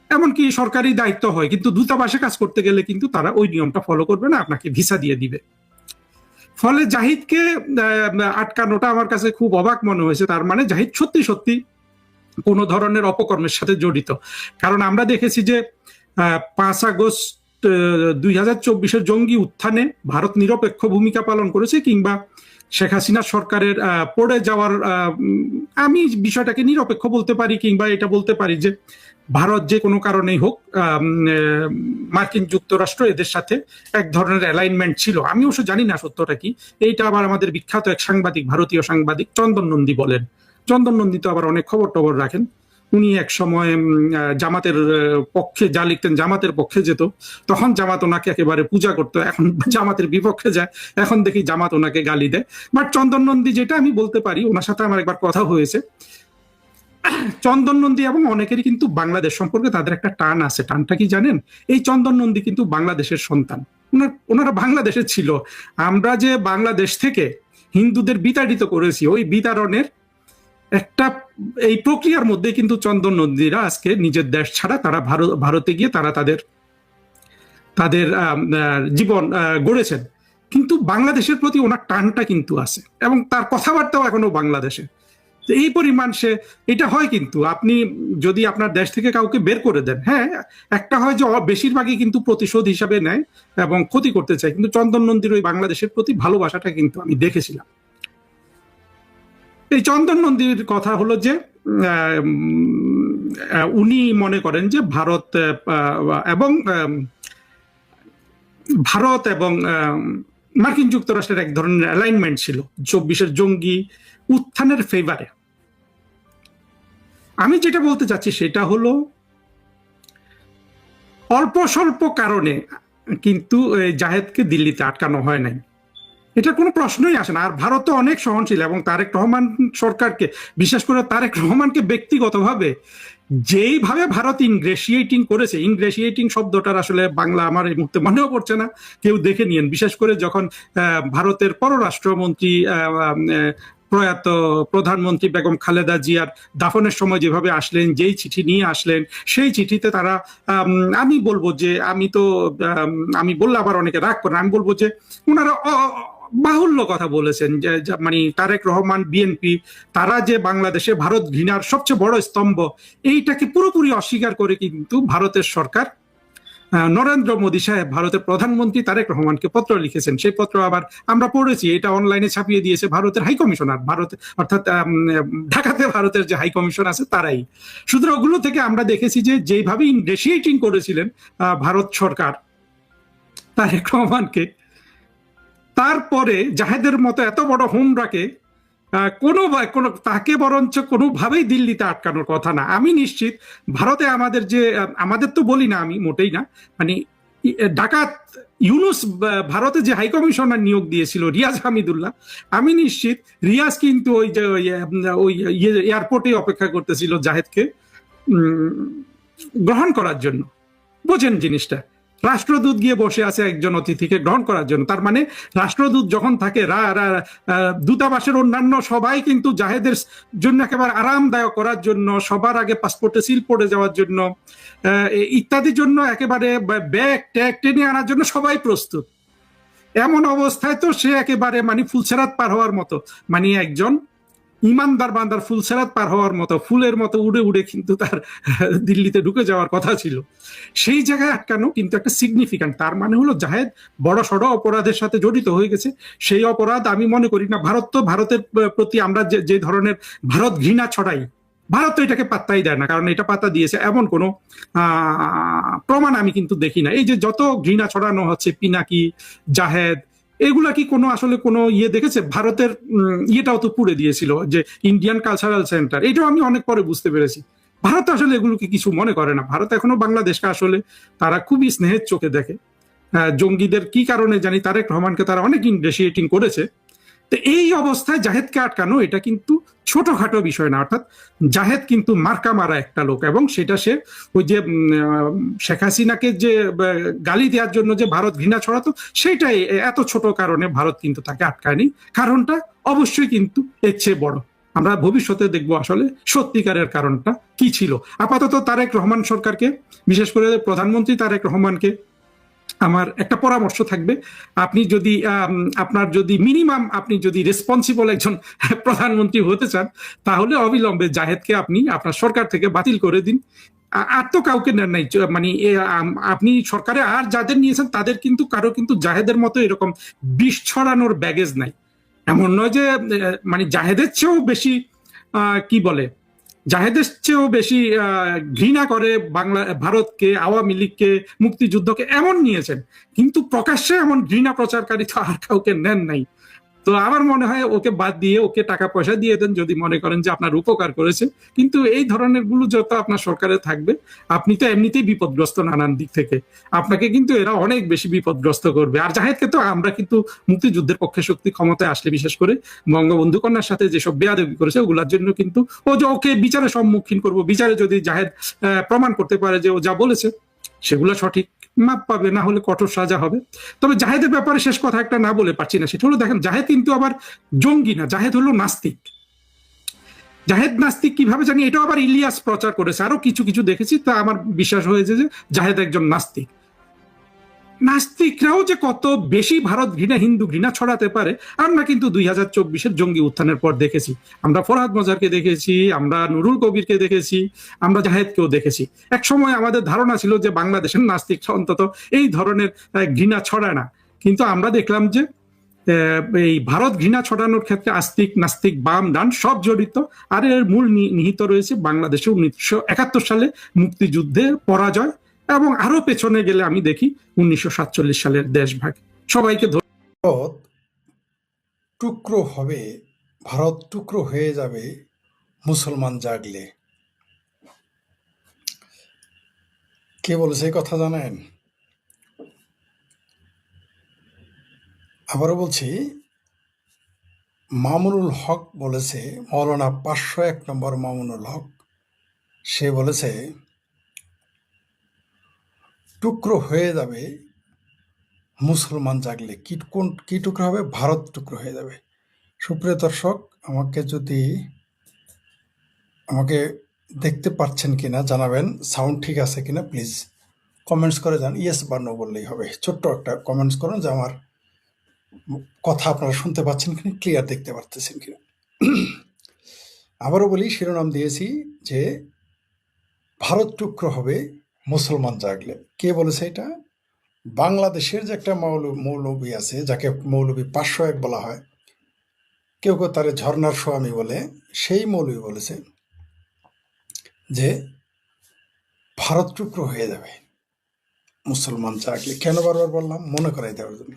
এমনকি সরকারি দায়িত্ব হয়, কিন্তু দূতাবাসে কাজ করতে গেলে কিন্তু তারা ওই নিয়মটা ফলো করবে না, আপনাকে ভিসা দিয়ে দিবে। ফলে জাহিদকে আটকানোটা আমার কাছে খুব অবাক মনে হয়েছে। তার মানে জাহিদ সত্যি সত্যি কোনো ধরনের অপকর্মের সাথে জড়িত। কারণ আমরা দেখেছি যে 5 আগস্ট 2024-এর জঙ্গি উত্থানে ভারত নিরপেক্ষ ভূমিকা পালন করেছে, কিংবা শেখ হাসিনা সরকারের পড়ে যাওয়ার, আমি বিষয়টাকে নিরপেক্ষ বলতে পারি, কিংবা এটা বলতে পারি যে ভারত যে কোনো কারণেই হোক মার্কিন যুক্তরাষ্ট্র এদের সাথে এক ধরনের অ্যালাইনমেন্ট ছিল। আমি অবশ্য জানি না সত্যটা কি। এইটা আবার আমাদের বিখ্যাত এক সাংবাদিক, ভারতীয় সাংবাদিক চন্দন নন্দী বলেন। চন্দন নন্দী তো আবার অনেক খবর টবর রাখেন। উনি এক সময় জামাতের পক্ষে যা লিখতেন, জামাতের পক্ষে যেত, তখন জামাত ওনাকে একেবারে পূজা করতো। এখন জামাতের বিপক্ষে যায়, এখন দেখি জামাত ওনাকে গালি দেয়। বাট চন্দন নন্দী, যেটা আমি বলতে পারি, ওনার সাথে আমার একবার কথা হয়েছে, চন্দন নন্দী এবং অনেকেরই কিন্তু বাংলাদেশ সম্পর্কে তাদের একটা টান আছে। টানটা কি জানেন? এই চন্দন নন্দী কিন্তু বাংলাদেশের সন্তান, ওনারা বাংলাদেশে ছিল। আমরা যে বাংলাদেশ থেকে হিন্দুদের বিতাড়িত করেছি, ওই বিতাড়নের একটা এই প্রক্রিয়ার মধ্যে কিন্তু চন্দন নন্দীরা আজকে নিজের দেশ ছাড়া তারা ভারতে গিয়ে তারা তাদের জীবন গড়েছেন। কিন্তু বাংলাদেশের প্রতি ওনার টানটা কিন্তু আছে, এবং তার কথাবার্তাও এখনো বাংলাদেশে। এই পরিমাণ সে, এটা হয় কিন্তু আপনি যদি আপনার দেশ থেকে কাউকে বের করে দেন, হ্যাঁ, একটা হয় যে বেশিরভাগই কিন্তু প্রতিশোধ হিসাবে নেয় এবং ক্ষতি করতে চায়। কিন্তু চন্দন নন্দীর ওই বাংলাদেশের প্রতি ভালোবাসাটা কিন্তু আমি দেখেছিলাম। এই চন্দন নন্দীর কথা হলো যে উনি মনে করেন যে ভারত এবং মার্কিন যুক্তরাষ্ট্রের এক ধরনের অ্যালাইনমেন্ট ছিল 24-এর জঙ্গি উত্থানের ফেভারে। আমি যেটা বলতে চাচ্ছি সেটা হলো অল্প স্বল্প কারণে কিন্তু জাহেদকে দিল্লিতে আটকানো হয় নাই, এটা কোনো প্রশ্নই আসে না। আর ভারত তো অনেক সহনশীল, এবং তারেক রহমান সরকারকে, বিশেষ করে তারেক রহমানকে ব্যক্তিগতভাবে যেইভাবে ভারত ইনগ্রেশিয়েটিং করেছে, ইনগ্রেশিয়েটিং শব্দটার আসলে বাংলা আমার এই মুহূর্তে মনেও পড়ছে না, কেউ দেখে নিয়েন। বিশেষ করে যখন ভারতের পররাষ্ট্রমন্ত্রী প্রয়াত প্রধানমন্ত্রী বেগম খালেদা জিয়ার দাফনের সময় যেভাবে আসলেন, যেই চিঠি নিয়ে আসলেন, সেই চিঠিতে তারা, আমি বলবো যে, আমি বললে আবার অনেকে রাগ করেন, আমি বলবো যে ওনারা বাহুল্য কথা বলেছেন, যে মানে তারেক রহমান, বিএনপি, তারা যে বাংলাদেশে ভারত ঘৃণার সবচেয়ে বড় স্তম্ভ, এইটাকে পুরোপুরি অস্বীকার করে কিন্তু ভারতের সরকার, নরেন্দ্র মোদী সাহেব, ভারতের প্রধানমন্ত্রী তারেক রহমানকে পত্র লিখেছেন। সেই পত্র আবার আমরা পড়েছি, এটা অনলাইনে ছাপিয়ে দিয়েছে ভারতের হাই কমিশনার, অর্থাৎ ঢাকাতে ভারতের যে হাই কমিশন আছে তারাই। সুতরাং ওগুলো থেকে আমরা দেখেছি যে যেভাবে ইনগ্রেশিয়েটিং করেছিলেন ভারত সরকার তারেক রহমানকে, তারপরে জাহেদের মতো এত বড় হোমরাকে তাকে বরঞ্চ কোনোভাবেই দিল্লিতে আটকানোর কথা না। আমি নিশ্চিত ভারতে আমাদের তো বলি না, আমি মোটেই না, মানে ডাকাত ইউনুস ভারতে যে হাই কমিশনার নিয়োগ দিয়েছিল রিয়াজ হামিদুল্লাহ, আমি নিশ্চিত রিয়াজ কিন্তু ওই এয়ারপোর্টে অপেক্ষা করতেছিল জাহেদকে গ্রহণ করার জন্য। বোঝেন জিনিসটা, রাষ্ট্রদূত গিয়ে বসে আছে একজন অতিথিকে গ্রহণ করার জন্য। তার মানে রাষ্ট্রদূত যখন থাকে, দূতাবাসের অন্যান্য সবাই কিন্তু জাহেদের জন্য একেবারে আরামদায়ক করার জন্য, সবার আগে পাসপোর্টে সিল পড়ে যাওয়ার জন্য, ইত্যাদির জন্য একেবারে ব্যাগ ট্যাগ টেনে আনার জন্য সবাই প্রস্তুত। এমন অবস্থায় তো সে একেবারে মানে ফুলসেরাত পার হওয়ার মতো, মানে একজন ইমানদার বান্দার ফুলসেরাত পার হওয়ার মতো, ফুলের মতো উড়ে উড়ে কিন্তু তার দিল্লিতে ঢুকে যাওয়ার কথা ছিল। সেই জায়গায় আটকানো কিন্তু একটা সিগনিফিক্যান্ট। তার মানে হলো জাহেদ বড় সড় অপরাধের সাথে জড়িত হয়ে গেছে। সেই অপরাধ আমি মনে করি না, ভারতের প্রতি আমরা যে ধরনের ভারত ঘৃণা ছড়াই, ভারত তো এটাকে পাত্তাই দেয় না, কারণ এটা পাত্তা দিয়েছে এমন কোনো প্রমাণ আমি কিন্তু দেখি না। এই যে যত ঘৃণা ছড়ানো হচ্ছে, পিনাকি, জাহেদ, এগুলা কি আসলে কোনো দেখেছে? ভারতের ইয়েটাও তো পুড়ে দিয়েছিল, যে ইন্ডিয়ান কালচারাল সেন্টার, এটাও আমি অনেক পরে বুঝতে পেরেছি। ভারত আসলে এগুলোকে কিছু মনে করে না। ভারত এখনো বাংলাদেশকে আসলে তারা খুবই স্নেহের চোখে দেখে। জঙ্গিদের কি কারণে জানি তারেক রহমানকে তারা অনেক ইনগ্রেশিয়েটিং করেছে। তো এই অবস্থায় জাহেদকে আটকানো এটা কিন্তু ছোটখাটো বিষয় না। অর্থাৎ জাহেদ কিন্তু মার্কা মারা একটা লোক, এবং সেটা সে ওই যে শেখ হাসিনাকে যে গালি দেওয়ার জন্য যে ভারত ঘৃণা ছড়াতো, সেটাই এত ছোট কারণে ভারত কিন্তু তাকে আটকায়নি। কারণটা অবশ্যই কিন্তু এর চেয়ে বড়। আমরা ভবিষ্যতে দেখবো আসলে সত্যিকারের কারণটা কি ছিল। আপাতত তারেক রহমান সরকারকে, বিশেষ করে প্রধানমন্ত্রী তারেক রহমানকে আমার একটা পরামর্শ থাকবে, আপনি যদি আপনি যদি রেসপন্সিবল একজন প্রধানমন্ত্রী হতে চান, তাহলে অবিলম্বে জাহেদকে আপনি আপনার সরকার থেকে বাতিল করে দিন। আর তো কাউকে নেন নাই, মানে আপনি সরকারে আর যাদের নিয়েছেন তাদের কিন্তু কারো কিন্তু জাহেদের মতো এরকম বিষ ছড়ানোর ব্যাগেজ নাই। এমন নয় যে মানে জাহেদের চেয়েও বেশি কি বলে, জাহেদের চেয়েও বেশি ঘৃণা করে ভারতকে, আওয়ামী লীগকে, মুক্তিযুদ্ধকে, এমন নিয়েছেন। কিন্তু প্রকাশ্যে এমন ঘৃণা প্রচারকারী তো আর কাউকে নেন নাই। তো আমার মনে হয় ওকে বাদ দিয়ে ওকে টাকা পয়সা দিয়ে দেন যদি মনে করেন যে আপনার উপকার করেছে। কিন্তু এই ধরনের গুলো যত আপনার সরকারে থাকবে, আপনি তো এমনিতেই বিপদগ্রস্ত নানান দিক থেকে, আপনাকে কিন্তু এরা অনেক বেশি বিপদগ্রস্ত করবে। আর জাহেদকে তো আমরা কিন্তু মুক্তিযুদ্ধের পক্ষে শক্তি ক্ষমতায় আসলে, বিশেষ করে বঙ্গবন্ধু কন্যার সাথে যেসব বেয়াদবি করেছে ওগুলোর জন্য কিন্তু ও যে ওকে বিচারে সম্মুখীন করবো, বিচারে যদি জাহেদ প্রমাণ করতে পারে যে ও যা বলেছে সেগুলো সঠিক, মাপ পাবে, না হলে কঠোর সাজা হবে। তবে জাহেদের ব্যাপারে শেষ কথা একটা না বলে পারছি না, সেটা হলো দেখেন জাহেদ কিন্তু আবার জঙ্গি না, জাহেদ হলো নাস্তিক। জাহেদ নাস্তিক কিভাবে জানি, এটাও আবার ইলিয়াস প্রচার করেছে, আরো কিছু কিছু দেখেছি, তা আমার বিশ্বাস হয়েছে যে জাহেদ একজন নাস্তিক। নাস্তিকরাও যে কত বেশি ভারত ঘৃণা, হিন্দু ঘৃণা ছড়াতে পারে আমরা কিন্তু 2024-এর জঙ্গি উত্থানের পর দেখেছি। আমরা ফরহাদ মজারকে দেখেছি, আমরা নুরুল কবিরকে দেখেছি, আমরা জাহেদকেও দেখেছি। এক সময় আমাদের ধারণা ছিল যে বাংলাদেশের নাস্তিকরা অন্তত এই ধরনের ঘৃণা ছড়ায় না, কিন্তু আমরা দেখলাম যে এই ভারত ঘৃণা ছড়ানোর ক্ষেত্রে আস্তিক নাস্তিক বাম ডান সব জড়িত। আর এর মূল নিহিত রয়েছে বাংলাদেশে 1971 সালে মুক্তিযুদ্ধের পরাজয়, এবং আরো পেছনে গেলে আমি দেখি 1947 সালের দেশভাগ। সবাইকে ভারত টুকরো হবে, ভারত টুকরো হয়ে যাবে মুসলমান জাগলে। কে বলেছে এই কথা জানেন? আবারও বলছি, মামুনুল হক বলেছে, মৌলানা 501 নম্বর মামুনুল হক, সে বলেছে টুকরো হয়ে যাবে মুসলমান জাগলে। কি টুকরো হবে? ভারত টুকরো হয়ে যাবে। সুপ্রিয় দর্শক, আমাকে দেখতে পাচ্ছেন কিনা জানাবেন, সাউন্ড ঠিক আছে কিনা প্লিজ কমেন্টস করে যান। ইয়েস বা নো বললেই হবে, ছোট্ট একটা কমেন্টস করুন যে আমার কথা আপনারা শুনতে পাচ্ছেন কিনা, ক্লিয়ার দেখতে পারতেছেন কিনা। আবারও বলি, শিরোনাম দিয়েছি যে ভারত টুকরো হবে মুসলমান জাগলে। কে বলেছে এটা? বাংলাদেশের যে একটা মৌলবী আছে, যাকে মৌলবী 501 বলা হয়, কেউ কেউ তারে ঝর্ণার স্বামী বলে, সেই মৌলবী বলেছে যে ভারত টুকরো হয়ে যাবে মুসলমান জাগলে। কেন বারবার বললাম? মনে করাই দেওয়ার জন্য।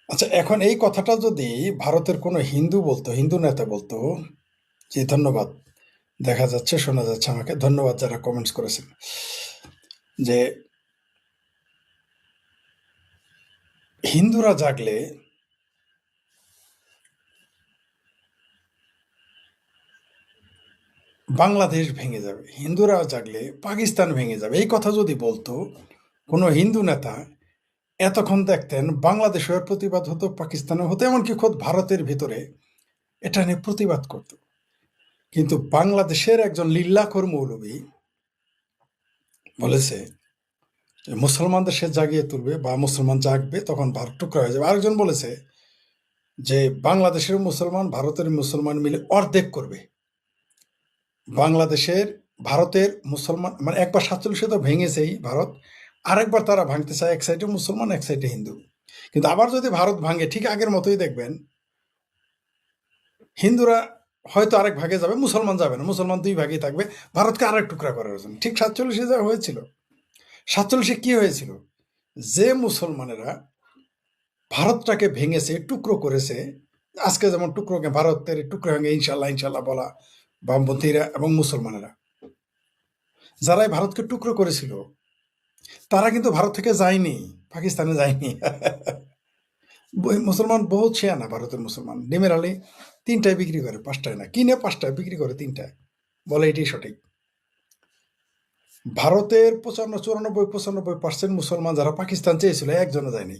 আচ্ছা, এখন এই কথাটা যদি ভারতের কোনো হিন্দু বলতো, হিন্দু নেতা বলতো, যে ধন্যবাদ, দেখা যাচ্ছে শোনা যাচ্ছে আমাকে, ধন্যবাদ যারা কমেন্টস করেছেন, যে হিন্দুরা জাগলে বাংলাদেশ ভেঙে যাবে, হিন্দুরা জাগলে পাকিস্তান ভেঙে যাবে, এই কথা যদি বলতো কোনো হিন্দু নেতা, এতক্ষণ দেখতেন বাংলাদেশের প্রতিবাদ হতো, পাকিস্তানে হতো, এমনকি খোদ ভারতের ভিতরে এটা নিয়ে প্রতিবাদ করত। কিন্তু বাংলাদেশের একজন লিল্লাখোর মৌলবী বলেছে মুসলমানদের সে জাগিয়ে তুলবে, বা মুসলমান জাগবে, তখন ভারত টুকরা হয়ে যাবে। আরেকজন বলেছে যে বাংলাদেশের মুসলমান ভারতের মুসলমান মিলে অর্ধেক করবে বাংলাদেশের, ভারতের মুসলমান, মানে একবার 47 তো ভেঙেছেই ভারত, আরেকবার তারা ভাঙতে চায়, এক সাইডে মুসলমান এক সাইডে হিন্দু। কিন্তু আবার যদি ভারত ভাঙে, ঠিক আগের মতোই দেখবেন হিন্দুরা হয়তো আরেক ভাগে যাবে, মুসলমান যাবে না, মুসলমান 2 ভাগেই থাকবে, ভারতকে আরেক টুকরা করার জন্য। ঠিক 47 যা হয়েছিল। 47 কি হয়েছিল? যে মুসলমানেরা ভারতটাকে ভেঙেছে, টুকরো করেছে, আজকে যেমন টুকরোকে ভারতের টুকরো ভেঙে ইনশাল্লাহ ইনশাল্লাহ বলা বামপন্থীরা এবং মুসলমানেরা, যারাই ভারতকে টুকরো করেছিল, তারা কিন্তু ভারত থেকে যায়নি, পাকিস্তানে যায়নি। মুসলমান বহুত শেয়ানা, ভারতের মুসলমান ডিমের আলি 3টায় বিক্রি করে, 5টায় না, কিনে 5টায় বিক্রি করে 3টায়, বলে এটাই সঠিক। ভারতের 94-95% মুসলমান যারা পাকিস্তান চেয়েছিল, একজনও যায়নি।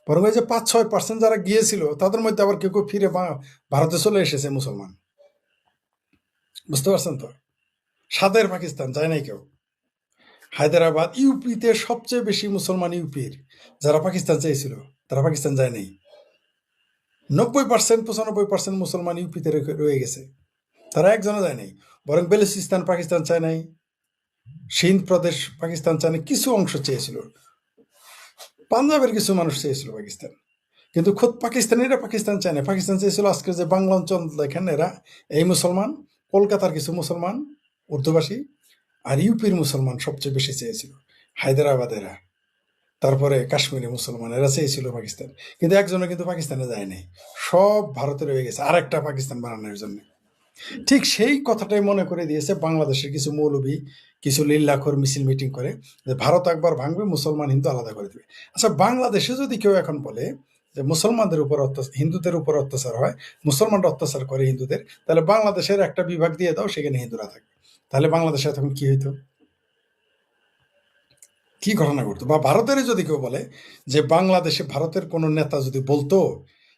বরং ওই যে 5-6% যারা গিয়েছিল, তাদের মধ্যে আবার কেউ কেউ ফিরে ভারতে চলে এসেছে মুসলমান। বুঝতে পারছেন তো? সাদের পাকিস্তান যায় নাই কেউ। হায়দ্রাবাদ, ইউপিতে সবচেয়ে বেশি মুসলমান, ইউপির যারা পাকিস্তান চেয়েছিল তারা পাকিস্তান যায় নাই। 90%-95% মুসলমান ইউপিতে রয়ে গেছে। তারা একজনও যায় নাই, বরং বেলুচিস্তান পাকিস্তান চায় নাই, সিন্ধ প্রদেশ পাকিস্তান চায় নাই, কিছু অংশ চেয়েছিল, পাঞ্জাবের কিছু মানুষ চেয়েছিল পাকিস্তান, কিন্তু খোদ পাকিস্তানিরা পাকিস্তান চায় না। পাকিস্তান চেয়েছিল আজকে যে বাংলা অঞ্চল দেখেন এরা, এই মুসলমান, কলকাতার কিছু মুসলমান উর্দুভাষী আর ইউপির মুসলমান সবচেয়ে বেশি চেয়েছিল, হায়দ্রাবাদেরা, তারপরে কাশ্মীরি মুসলমান, এরা চেয়েছিল পাকিস্তান, কিন্তু একজনও কিন্তু পাকিস্তানে যায় নাই, সব ভারতে রয়ে গেছে আরেকটা পাকিস্তান বানানোর জন্য। ঠিক সেই কথাটাই মনে করে দিয়েছে বাংলাদেশের কিছু মৌলবী, কিছু লিল্লাখোর মিছিল মিটিং করে যে ভারত একবার ভাঙবে, মুসলমান হিন্দু আলাদা করে দেবে। আচ্ছা, বাংলাদেশে যদি কেউ এখন বলে যে মুসলমানদের উপর হিন্দুদের উপর অত্যাচার হয়, মুসলমানরা অত্যাচার করে হিন্দুদের, তাহলে বাংলাদেশের একটা বিভাগ দিয়ে দাও, সেখানে হিন্দুরা থাকবে, তাহলে বাংলাদেশে তখন কি হইতো, কি ঘটনা ঘটতো? বা ভারতের যদি কেউ বলে যে বাংলাদেশে ভারতের কোনো নেতা যদি বলতো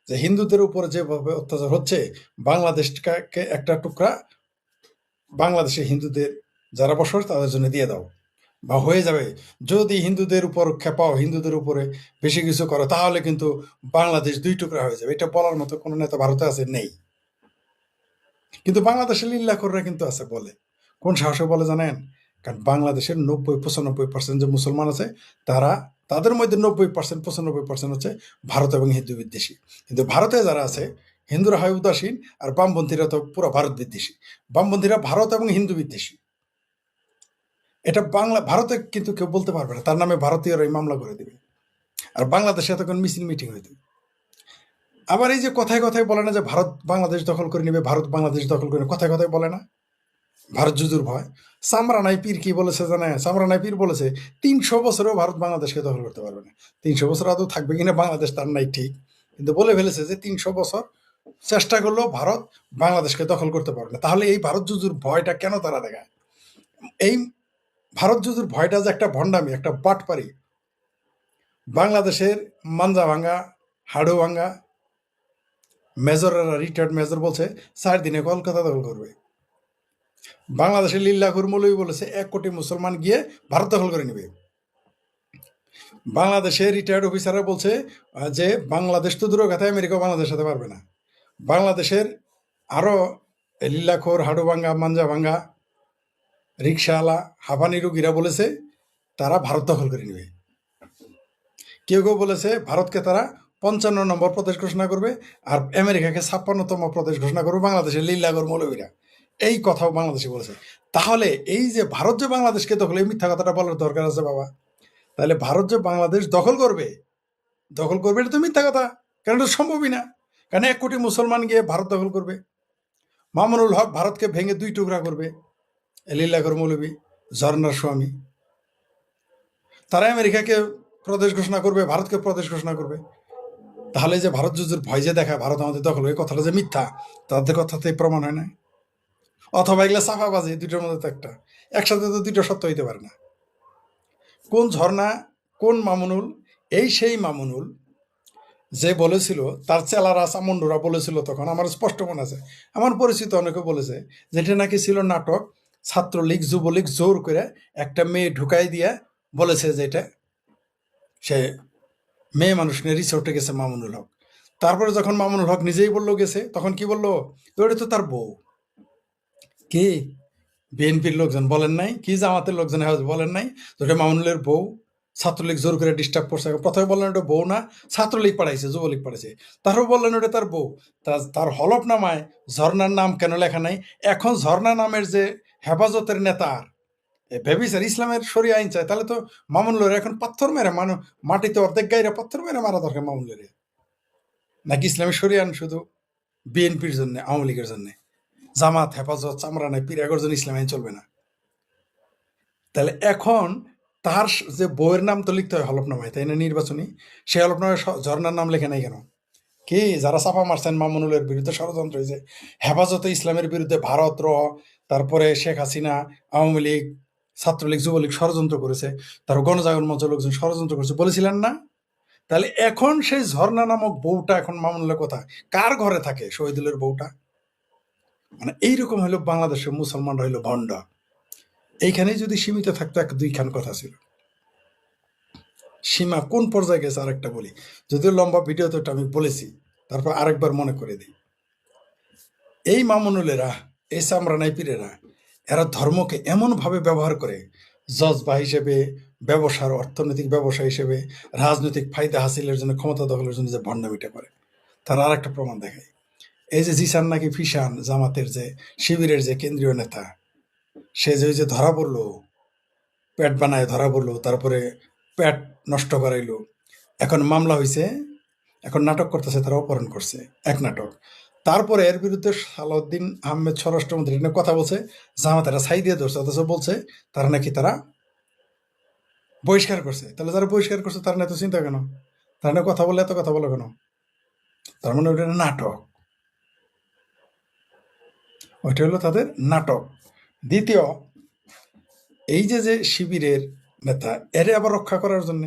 যে হিন্দুদের উপর যেভাবে অত্যাচার হচ্ছে, বাংলাদেশকে একটা টুকরা বাংলাদেশে হিন্দুদের যারা বসবাস তাদের জন্য দিয়ে দাও, বা হয়ে যাবে, যদি হিন্দুদের উপর খেপাও, হিন্দুদের উপরে বেশি কিছু করো, তাহলে কিন্তু বাংলাদেশ দুই টুকরা হয়ে যাবে, এটা বলার মতো কোনো নেতা ভারতে আছে? নেই। কিন্তু বাংলাদেশের লিল্লাখোররা কিন্তু আছে, বলে। কোন সাহসে বলে জানেন? কারণ বাংলাদেশের 90-95% যে মুসলমান আছে, তাদের মধ্যে 90%-95% হচ্ছে ভারত এবং হিন্দু বিদ্বেষী। কিন্তু ভারতে যারা আছে, হিন্দুরা হয় উদাসীন, আর বামপন্থীরা তো পুরো ভারত বিদ্বেষী। বামপন্থীরা ভারত এবং হিন্দু বিদ্বেষী, এটা ভারতে কিন্তু কেউ বলতে পারবে না, তার নামে ভারতীয়রাই মামলা করে দিবে। আর বাংলাদেশে এতক্ষণ মিছিল মিটিং হইতো। আবার এই যে কথায় কথায় বলে না যে ভারত বাংলাদেশ দখল করে নেবে, ভারত বাংলাদেশ দখল করে নেবে, কথায় কথায় বলে না, ভারত জুজুর ভয়। সামরানাই পীর কি বলেছে জানে? সামরানাই পীর বলেছে 300 বছরেও ভারত বাংলাদেশকে দখল করতে পারবে না। 300 বছর আদৌ থাকবে কিনা বাংলাদেশ তার নাই ঠিক, কিন্তু বলে ফেলেছে যে 300 বছর চেষ্টা করলেও ভারত বাংলাদেশকে দখল করতে পারবে না। তাহলে এই ভারত জুজুর ভয়টা কেন তারা দেখায়? এই ভারত জুজুর ভয়টা যে একটা ভণ্ডামি, একটা বাটপারি। বাংলাদেশের মাঞ্জা ভাঙ্গা, হাড়ু ভাঙ্গা মেজরেরা, রিটায়ার্ড মেজর বলছে 4 দিনে কলকাতা দখল করবে। বাংলাদেশের লিল্লাখুর মৌলভী বলেছে 1 কোটি মুসলমান গিয়ে ভারত দখল করে নেবে। বাংলাদেশের রিটায়ার্ড অফিসাররা বলছে যে বাংলাদেশ তো দূরের কথা, আমেরিকাও বাংলাদেশের সাথে পারবে না। বাংলাদেশের আরও লিল্লাখোর, হাড়ু ভাঙ্গা, মাঞ্জা ভাঙ্গা, রিক্সাওয়ালা, হাঁপানি রুগীরা বলেছে তারা ভারত দখল করে নেবে। কেউ কেউ বলেছে ভারতকে তারা 55 নম্বর প্রদেশ ঘোষণা করবে, আর আমেরিকাকে 56তম প্রদেশ ঘোষণা করবে, বাংলাদেশের লিল্লাখোর মৌলভীরা এই কথাও বাংলাদেশে বলেছে। তাহলে এই যে ভারত যে বাংলাদেশকে দখল, এই মিথ্যা কথাটা বলার দরকার আছে বাবা? তাহলে ভারত যে বাংলাদেশ দখল করবে এটা তো মিথ্যা কথা, কারণ এটা সম্ভবই না। কারণ 1 কোটি মুসলমান গিয়ে ভারত দখল করবে, মামুনুল হক ভারতকে ভেঙে 2 টুকরা করবে, লিল্লাখোর মৌলভী, ঝর্ণার স্বামী, তারা আমেরিকাকে প্রদেশ ঘোষণা করবে, ভারতকে প্রদেশ ঘোষণা করবে। তাহলে যে ভারত যুদ্ধের ভয় যে দেখায় ভারত আমাদের দখল, এই কথাটা যে মিথ্যা, তাদের কথাতেই প্রমাণ হয় না। অথবা এগুলো চাপাবাজি, দুটোর মধ্যে তো একটা, একসাথে তো দুটো সত্য হইতে পারে না। কোন ঝর্ণা, কোন মামুনুল? এই সেই মামুনুল যে বলেছিল, তার চেলারা চামুন্ডুরা বলেছিল, তখন আমার স্পষ্ট মনে আছে, আমার পরিচিত অনেকে বলেছে যে এটা নাকি ছিল নাটক, ছাত্রলীগ যুবলীগ জোর করে একটা মেয়ে ঢুকাই দিয়ে বলেছে যে এটা সে মেয়ে মানুষ নিয়ে রিসোর্টে গেছে মামুনুল হক। তারপরে যখন মামুনুল হক নিজেই বললো গেছে, তখন কি বললো? ওটা তো তার বউ। কি বিএনপির লোকজন বলেন নাই? কি জামাতের লোকজন বলেন নাই ওটা মামুনুলের বউ? ছাত্রলীগ জোর করে ডিস্টার্ব করছে, প্রথমে বললেন ওটা বউ না, ছাত্রলীগ পাঠাইছে, যুবলীগ পাঠাইছে, তারপর বললেন ওটা তার বউ। তার হলফনামায় ঝর্ণার নাম কেন লেখা নাই? এখন ঝর্ণা নামের যে হেফাজতের নেতা ভেবিসার ইসলামের শরিয়া আইন চায়, তাহলে তো মামুনুলের এখন পাথর মেরে মাটিতে অর্ধেক গাইরা পাথর মেরে মারা দরকার মামুনুলের। নাকি ইসলামের শরিয়া আইন শুধু বিএনপির জন্য, আওয়ামী লীগের জন্য? জামাত, হেফাজত, চামড়া নাই, পীর এগোর ইসলাম আইন চলবে না? তাহলে এখন তার যে বউয়ের নাম তো লিখতে হয় হলফনামায়, তাই না, নির্বাচনী? সেই হলফনামায় ঝর্ণার নাম লেখে নাই কেন? কি যারা চাপা মারছেন মামুনুলের বিরুদ্ধে, ষড়যন্ত্র হয়েছে, হেফাজতে ইসলামের বিরুদ্ধে ভারত তারপরে শেখ হাসিনা, আওয়ামী লীগ, ছাত্রলীগ, যুবলীগ ষড়যন্ত্র করেছে, তার গণজাগরণ মঞ্চ লোকজন ষড়যন্ত্র করেছে, বলেছিলেন না? তাহলে এখন সেই ঝর্ণা নামক বউটা এখন মামুনুলের কোথায়, কার ঘরে থাকে শহীদুলের বউটা? মানে এইরকম হলো বাংলাদেশের মুসলমানরা হইলো ভণ্ড। এইখানেই যদি সীমিত থাকতো, 1-2খান কথা ছিল। সীমা কোন পর্যায়ে গেছে আরেকটা বলি, যদিও লম্বা ভিডিও তো আমি বলেছি, তারপর আরেকবার মনে করে দিই। এই মামুনুলেরা এই সামরানাই পীরেরা এরা ধর্মকে এমনভাবে ব্যবহার করে জজবা হিসেবে, ব্যবসার অর্থনৈতিক ব্যবসা হিসেবে, রাজনৈতিক ফায়দা হাসিলের জন্য, ক্ষমতা দখলের জন্য যে ভণ্ডামিটা করে, তার আর একটা প্রমাণ দেখায়। এই যে জিসান নাকি ফিসান, জামাতের যে শিবিরের যে কেন্দ্রীয় নেতা, সে যে ওই যে ধরা পড়লো, প্যাট বানায় ধরা পড়লো, তারপরে প্যাট নষ্ট করাইলো, এখন মামলা হয়েছে, এখন নাটক করতেছে তারা অপহরণ করছে, এক নাটক। তারপরে এর বিরুদ্ধে সালাউদ্দিন আহমেদ স্বরাষ্ট্রমন্ত্রী নিয়ে কথা বলছে, জামাতেরা ছাই দিয়ে ধরছে, অথচ বলছে তারা নাকি তারা বহিষ্কার করছে। তাহলে যারা বহিষ্কার করছে তারা না এত চিন্তা কেন? তারা না কথা বলে এত কথা বলো কেন? তার মানে ওইটা নাটক, ওইটা হলো তাদের নাটক। দ্বিতীয়, এই যে যে শিবিরের নেতা, এরে আবার রক্ষা করার জন্য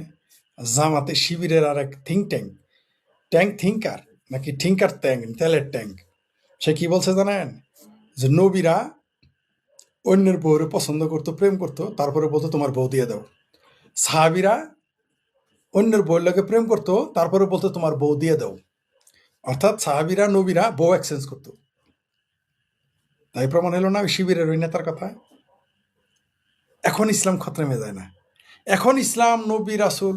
জামাতে শিবিরের আর এক ট্যাঙ্ক থিঙ্কার নাকি থিঙ্কার ট্যাঙ্ক, তেলের ট্যাঙ্ক, সে কি বলছে জানেন? যে নবীরা অন্যের বউরে পছন্দ করতো, প্রেম করতো, তারপরে বলতো তোমার বউ দিয়ে দাও। সাহাবিরা অন্যের বউয়ের লোকে প্রেম করতো, তারপরে বলতো তোমার বউ দিয়ে দাও। অর্থাৎ সাহাবিরা নবীরা বউ এক্সচেঞ্জ করতো। তাই প্রমাণ হলো না ওই শিবিরের ওই নেতার কথা? এখন ইসলাম খতরে যায় না, এখন ইসলাম, নবী, রাসূল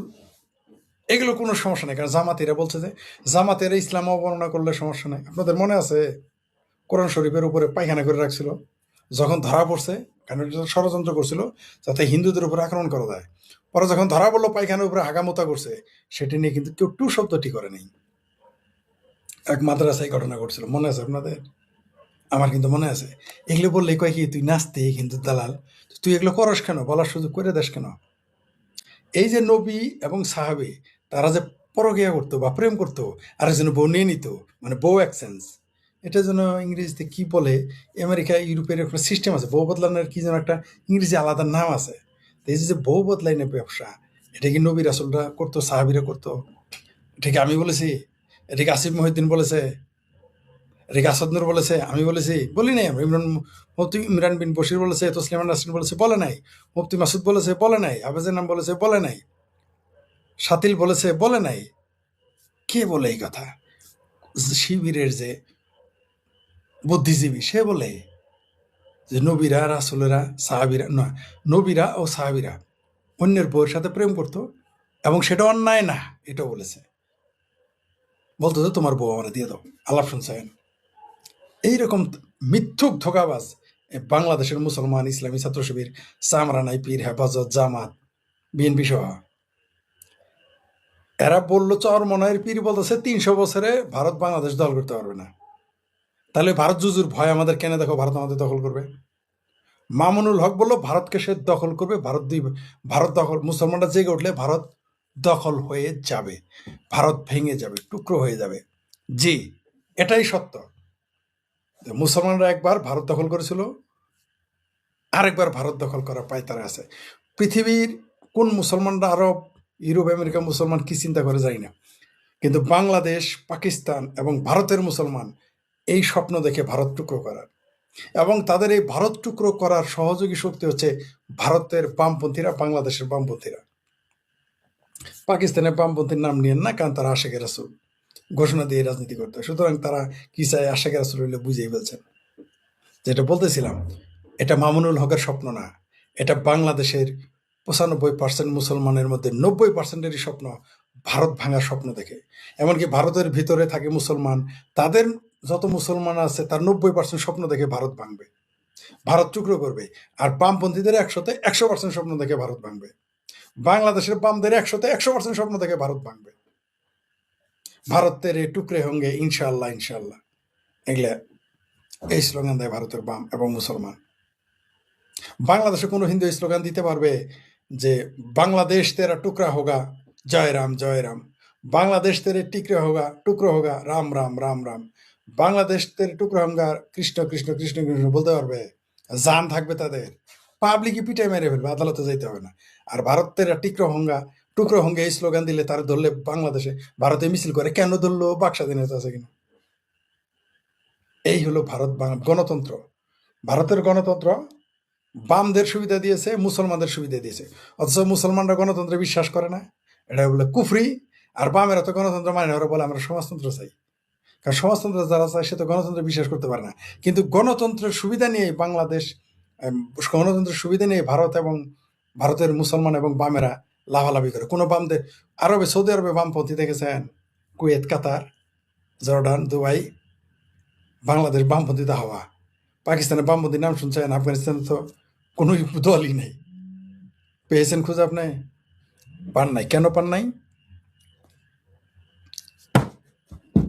এগুলো কোনো সমস্যা নেই। কারণ জামাতিরা বলছে যে জামাতেরা ইসলাম অবমাননা করলে সমস্যা নেই। আপনাদের মনে আছে কোরআন শরীফের উপরে পায়খানা করে রাখছিল যখন ধরা পড়ছে, কারণ এটা ষড়যন্ত্র করছিল যাতে হিন্দুদের উপরে আক্রমণ করা যায়। পরে যখন ধরা পড়লো পায়খানার উপরে হাগামোতা করছে, সেটি নিয়ে কিন্তু কেউ টু শব্দটি করে নেই। এক মাদ্রাসায় ঘটনা ঘটছিল, মনে আছে আপনাদের? আমার কিন্তু মনে আছে। এগুলো বললে কয় কি তুই নাচতে কিন্তু দালাল, তুই এগুলো করস কেন, বলার সুযোগ করে দেশ কেন? এই যে নবী এবং সাহাবী তারা যে পরকিয়া করতো বা প্রেম করতো, আর যেন বউ নিয়ে নিত, মানে বউ এক্সচেঞ্জ, এটা যেন ইংরেজিতে কি বলে, আমেরিকা ইউরোপের একটা সিস্টেম আছে, বউ বদলানোর কি যেন একটা ইংরেজি আলাদা নাম আছে। তো এই যে বউ বদলাইনের ব্যবসা, এটা কি নবী রাসূলরা করতো, সাহাবীরা করতো? এটা কি আমি বলেছি? এটা কি আসিফ মহিউদ্দিন বলেছে? এটা কি আসাদ নূর বলেছে? আমি বলেছি? বলি নাই। আমরা মুফতি ইমরান বিন বশির বলেছে, তসলিমা নাসরিন বলেছে, বলে নাই। মুফতি মাসুদ বলেছে, বলে নাই। হাফেজের নাম বলেছে, বলে নাই। শাতিল বলেছে, বলে নাই। কে বলে এই কথা? শিবিরের যে বুদ্ধিজীবী সে বলে যে নবীরা, রাসূলেরা, সাহাবীরা না, নবীরা ও সাহাবীরা অন্যের বউয়ের সাথে প্রেম করতো এবং সেটা অন্যায় না, এটাও বলেছে। বলতো যে তোমার বউ আমরা দিয়ে দাও। আলাপ শুনছেন? এইরকম মিথ্যুক ধোঁকাবাজ বাংলাদেশের মুসলমান, ইসলামী ছাত্র শিবির, সামরানাই পীর, হেফাজত, জামাত, বিএনপি সহ, এরা বললো চরমনাইয়ের পীর বলতেছে ৩০০ বছরে ভারত বাংলাদেশ দখল করতে পারবে না। তাহলে ভারত জুজুর ভয় আমাদের কেন? দেখো ভারত আমাদের দখল করবে। মামুনুল হক বললো ভারতকে সে দখল করবে, ভারত দখল, মুসলমানরা জেগে উঠলে ভারত দখল হয়ে যাবে, ভারত ভেঙে যাবে, টুকরো হয়ে যাবে। জি, এটাই সত্য। মুসলমানরা একবার ভারত দখল করেছিল, আরেকবার ভারত দখল করার পায়তারা আছে। পৃথিবীর কোন মুসলমানরা, আরব, ইউরোপ, আমেরিকা মুসলমান কি চিন্তা করে যায় না, কিন্তু বাংলাদেশ, পাকিস্তান এবং ভারতের মুসলমান এই স্বপ্ন দেখে ভারত টুকরো করার, এবং তাদের এই ভারত টুকরো করার সহযোগী শক্তি হচ্ছে ভারতের বামপন্থীরা, বাংলাদেশের বামপন্থীরা। পাকিস্তানের বামপন্থীর নাম নিয়েন না, কারণ তারা আশেকের রাসূল ঘোষণা দিয়ে রাজনীতি করতে হয়। সুতরাং তারা কি চায়, আশেকের রাসূল হইলে বুঝেই ফেলছেন। যেটা বলতেছিলাম, এটা মামুনুল হকের স্বপ্ন না, এটা বাংলাদেশের ৯৫% মুসলমানের মধ্যে ৯০%-এরই স্বপ্ন ভারত ভাঙার স্বপ্ন দেখে। এমনকি ভারতের ভিতরে থাকে মুসলমান, তাদের যত মুসলমান আছে তার ৯০% স্বপ্ন দেখে ভারত ভাঙবে, ভারত টুকরো করবে। আর বামপন্থীদের ১০০% স্বপ্ন দেখে ভারত ভাঙবে। বাংলাদেশের বামদের ১০০% স্বপ্ন দেখে ভারত ভাঙবে। ভারতের এই টুকরে হঙ্গে ইনশাআল্লাহ, ইনশাআল্লাহ, এগুলা এই স্লোগান দেয় ভারতের বাম এবং মুসলমান। বাংলাদেশে কোনো হিন্দু স্লোগান দিতে পারবে যে বাংলাদেশ তেরা টুকরা হোগা, জয় রাম জয় রাম, বাংলাদেশ তেরে টিকরে হোগা, টুকরো হোগা, রাম রাম রাম রাম, বাংলাদেশ তেরে টুকরা হোগা, কৃষ্ণ কৃষ্ণ কৃষ্ণ কৃষ্ণ বলতে পারবে? জান থাকবে তাদের, পাবলিকই পিটাই মেরে ফেলবে, আদালতে যাইতে হবে না। আর ভারত তেরা টুকরো হঙ্গা এই স্লোগান দিলে তার ধরলে বাংলাদেশে, ভারতে মিছিল করে কেন ধরলো? বাক স্বাধীনতা আছে কিনা? এই হলো ভারত গণতন্ত্র। ভারতের গণতন্ত্র বামদের সুবিধা দিয়েছে, মুসলমানদের সুবিধা দিয়েছে, অথচ মুসলমানরা গণতন্ত্রে বিশ্বাস করে না, এটা বলে কুফরি। আর বামেরা তো গণতন্ত্র মানে না, ওরা বলে আমরা সমাজতন্ত্র চাই। কারণ সমাজতন্ত্র যারা চায় সে তো গণতন্ত্রে বিশ্বাস করতে পারে না। কিন্তু গণতন্ত্রের সুবিধা নিয়ে বাংলাদেশ, গণতন্ত্রের সুবিধা নিয়ে ভারত এবং ভারতের মুসলমান এবং বামেরা লাভালাভি করে। কোনো বামদের সৌদি আরবে বামপন্থী দেখেছেন? কুয়েত, কাতার, জর্ডান, দুবাই, বাংলাদেশ বামপন্থীতে হাওয়া। পাকিস্তানের বামপন্থীর নাম শুনছেন? আফগানিস্তানে তো কোনো দলই নেই। পেয়েছেন খুঁজে আপনি? পান নাই। কেন পান নাই?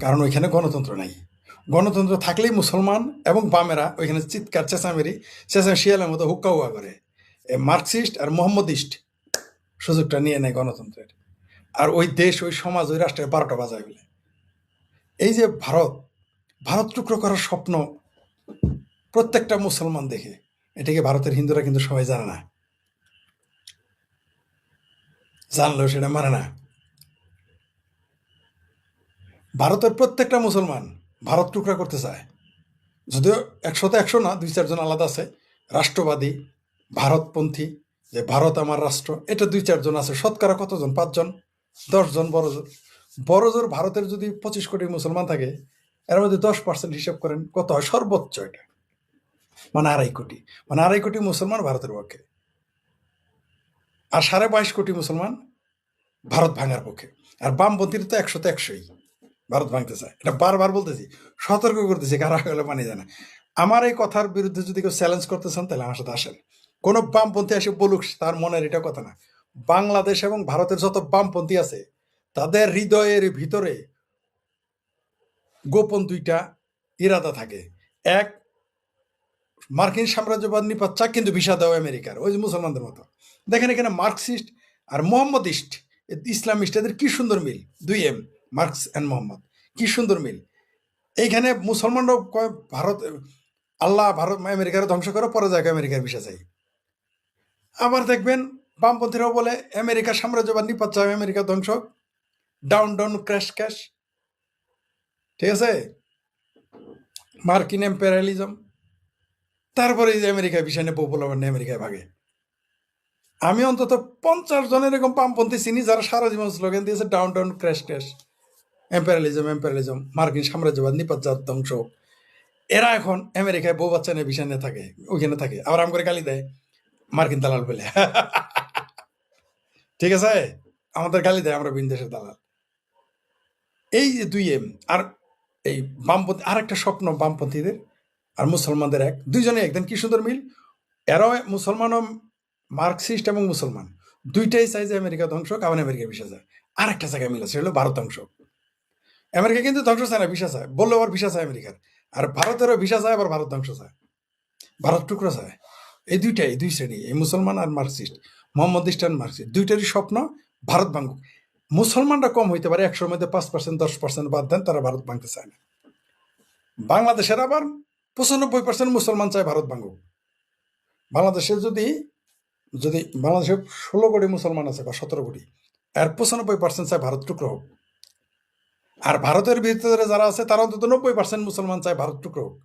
কারণ ওইখানে গণতন্ত্র নাই। গণতন্ত্র থাকলেই মুসলমান এবং বামেরা ওইখানে চিৎকার চেঁচামেরি শিয়ালের মতো হুক্কা হুয়া করে। মার্কসিস্ট আর মোহাম্মদিস্ট সুযোগটা নিয়ে নেয় গণতন্ত্রের। আর ওই দেশ, ওই সমাজ, ওই রাষ্ট্রের 12টা বাজায় বলে। এই যে ভারত টুকরো করার স্বপ্ন প্রত্যেকটা মুসলমান দেখে, এটাকে ভারতের হিন্দুরা কিন্তু সবাই জানে না, জানলেও সেটা মানে না। ভারতের প্রত্যেকটা মুসলমান ভারত টুকরা করতে চায়। যদিও 100 না, 2-4 জন আলাদা আছে রাষ্ট্রবাদী ভারতপন্থী, যে ভারত আমার রাষ্ট্র, এটা 2-4 জন আছে। শতকরা কতজন? 5 জন, 10 জন বড়জোর ভারতের যদি 25 কোটি মুসলমান থাকে, এর মধ্যে 10% হিসাব করেন কত হয়? সর্বোচ্চ এটা মানে 2.5 কোটি। মানে 2.5 কোটি মুসলমান ভারতের পক্ষে, আর 22.5 কোটি মুসলমান ভারত ভাঙার পক্ষে। আর বামপন্থীর তো 100-ই ভারত ভাঙতে চায়। এটা বারবার বলতেছি, সতর্ক করতেছি, কারা হলে মানি যায় না। আমার এই কথার বিরুদ্ধে যদি কেউ চ্যালেঞ্জ করতে চান তাহলে আমার সাথে আসেন। কোনো বামপন্থী এসে বলুক তার মনের এটা কথা না। বাংলাদেশ এবং ভারতের যত বামপন্থী আছে তাদের হৃদয়ের ভিতরে গোপন 2টা ইরাদা থাকে। এক, মার্কিন সাম্রাজ্যবাদ নিপাত চাক, কিন্তু ভিসা দেওয়া আমেরিকার, ওই যে মুসলমানদের মতো। দেখেন এখানে মার্কসিস্ট আর মোহাম্মদিস্ট, ইসলামিস্ট, এদের কি সুন্দর মিল। 2M, মার্কস অ্যান্ড মোহাম্মদ, কি সুন্দর মিল। এইখানে মুসলমানরাও কয় ভারত, আল্লাহ ভারত আমেরিকার ধ্বংস করো, পরে যাকে আমেরিকার ভিসা চাই। আবার দেখবেন বামপন্থীরাও বলে আমেরিকা সাম্রাজ্যবাদ নিপাত চায়, আমেরিকা ধ্বংস, ডাউন ডাউন ক্র্যাশ ক্যাশ। ঠিক আছে, মার্কিন এম্পেরিয়ালিজম। তারপরে এই যে আমেরিকায় ভিসা নিয়ে পপুলার আমেরিকায় ভাগে। আমি অন্তত 50 জন এরকম বামপন্থী চিনি যারা সারা জীবন স্লোগান দিয়েছে ডাউন ডাউন ক্র্যাশ ক্র্যাশ, এম্পেরিয়ালিজম, মার্কিন সাম্রাজ্যবাদ নিপাত জাত ধ্বংস। এরা এখন আমেরিকায় বউ বাচ্চা নিয়ে ভিসা নিয়ে থাকে, ওইখানে থাকে, আবার আম করে গালি দেয় মার্কিন দালাল বলে। ঠিক আছে, আমাদের গালি দেয় আমরা বিদেশের দালাল। এই যে 2M আর এই বামপন্থী, আর একটা স্বপ্ন বামপন্থীদের আর মুসলমানদের এক, দুইজনে একদিন কি সুন্দর মিল। এরাও মুসলমানও, মার্কসিস্ট এবং মুসলমান দুইটাই চাই যে আমেরিকা ধ্বংস, আবার আমেরিকা ভিসা যায়। আর একটা জায়গায় মিল আছে, সেটা হলো ভারত ধ্বংস। আমেরিকা কিন্তু ধ্বংস চায় না, ভিসা চায়, বললো আবার ভিসা চায় আমেরিকার। আর ভারতেরও ভিসা চায়, আবার ভারত ধ্বংস চায়, ভারত টুকরো চায়। এই দুইটাই, দুই শ্রেণী, এই মুসলমান আর মার্কসিস্ট, মোহাম্মদিস্ট আর মার্কসিস্ট, দুইটারই স্বপ্ন ভারত ভাঙুক। মুসলমানরা কম হইতে পারে, 100-র মধ্যে 5%, 10% বাদ দেন, তারা ভারত ভাঙতে চায় না। বাংলাদেশের আবার 95% মুসলমান চায় ভারত ভাঙুক। বাংলাদেশে যদি বাংলাদেশে 16 কোটি মুসলমান আছে বা 17 কোটি, আর 95% চায় ভারত টুকরো হোক। আর ভারতের ভিতরে যারা আছে তারা অন্তত 90% মুসলমান চায় ভারত টুকরো হোক।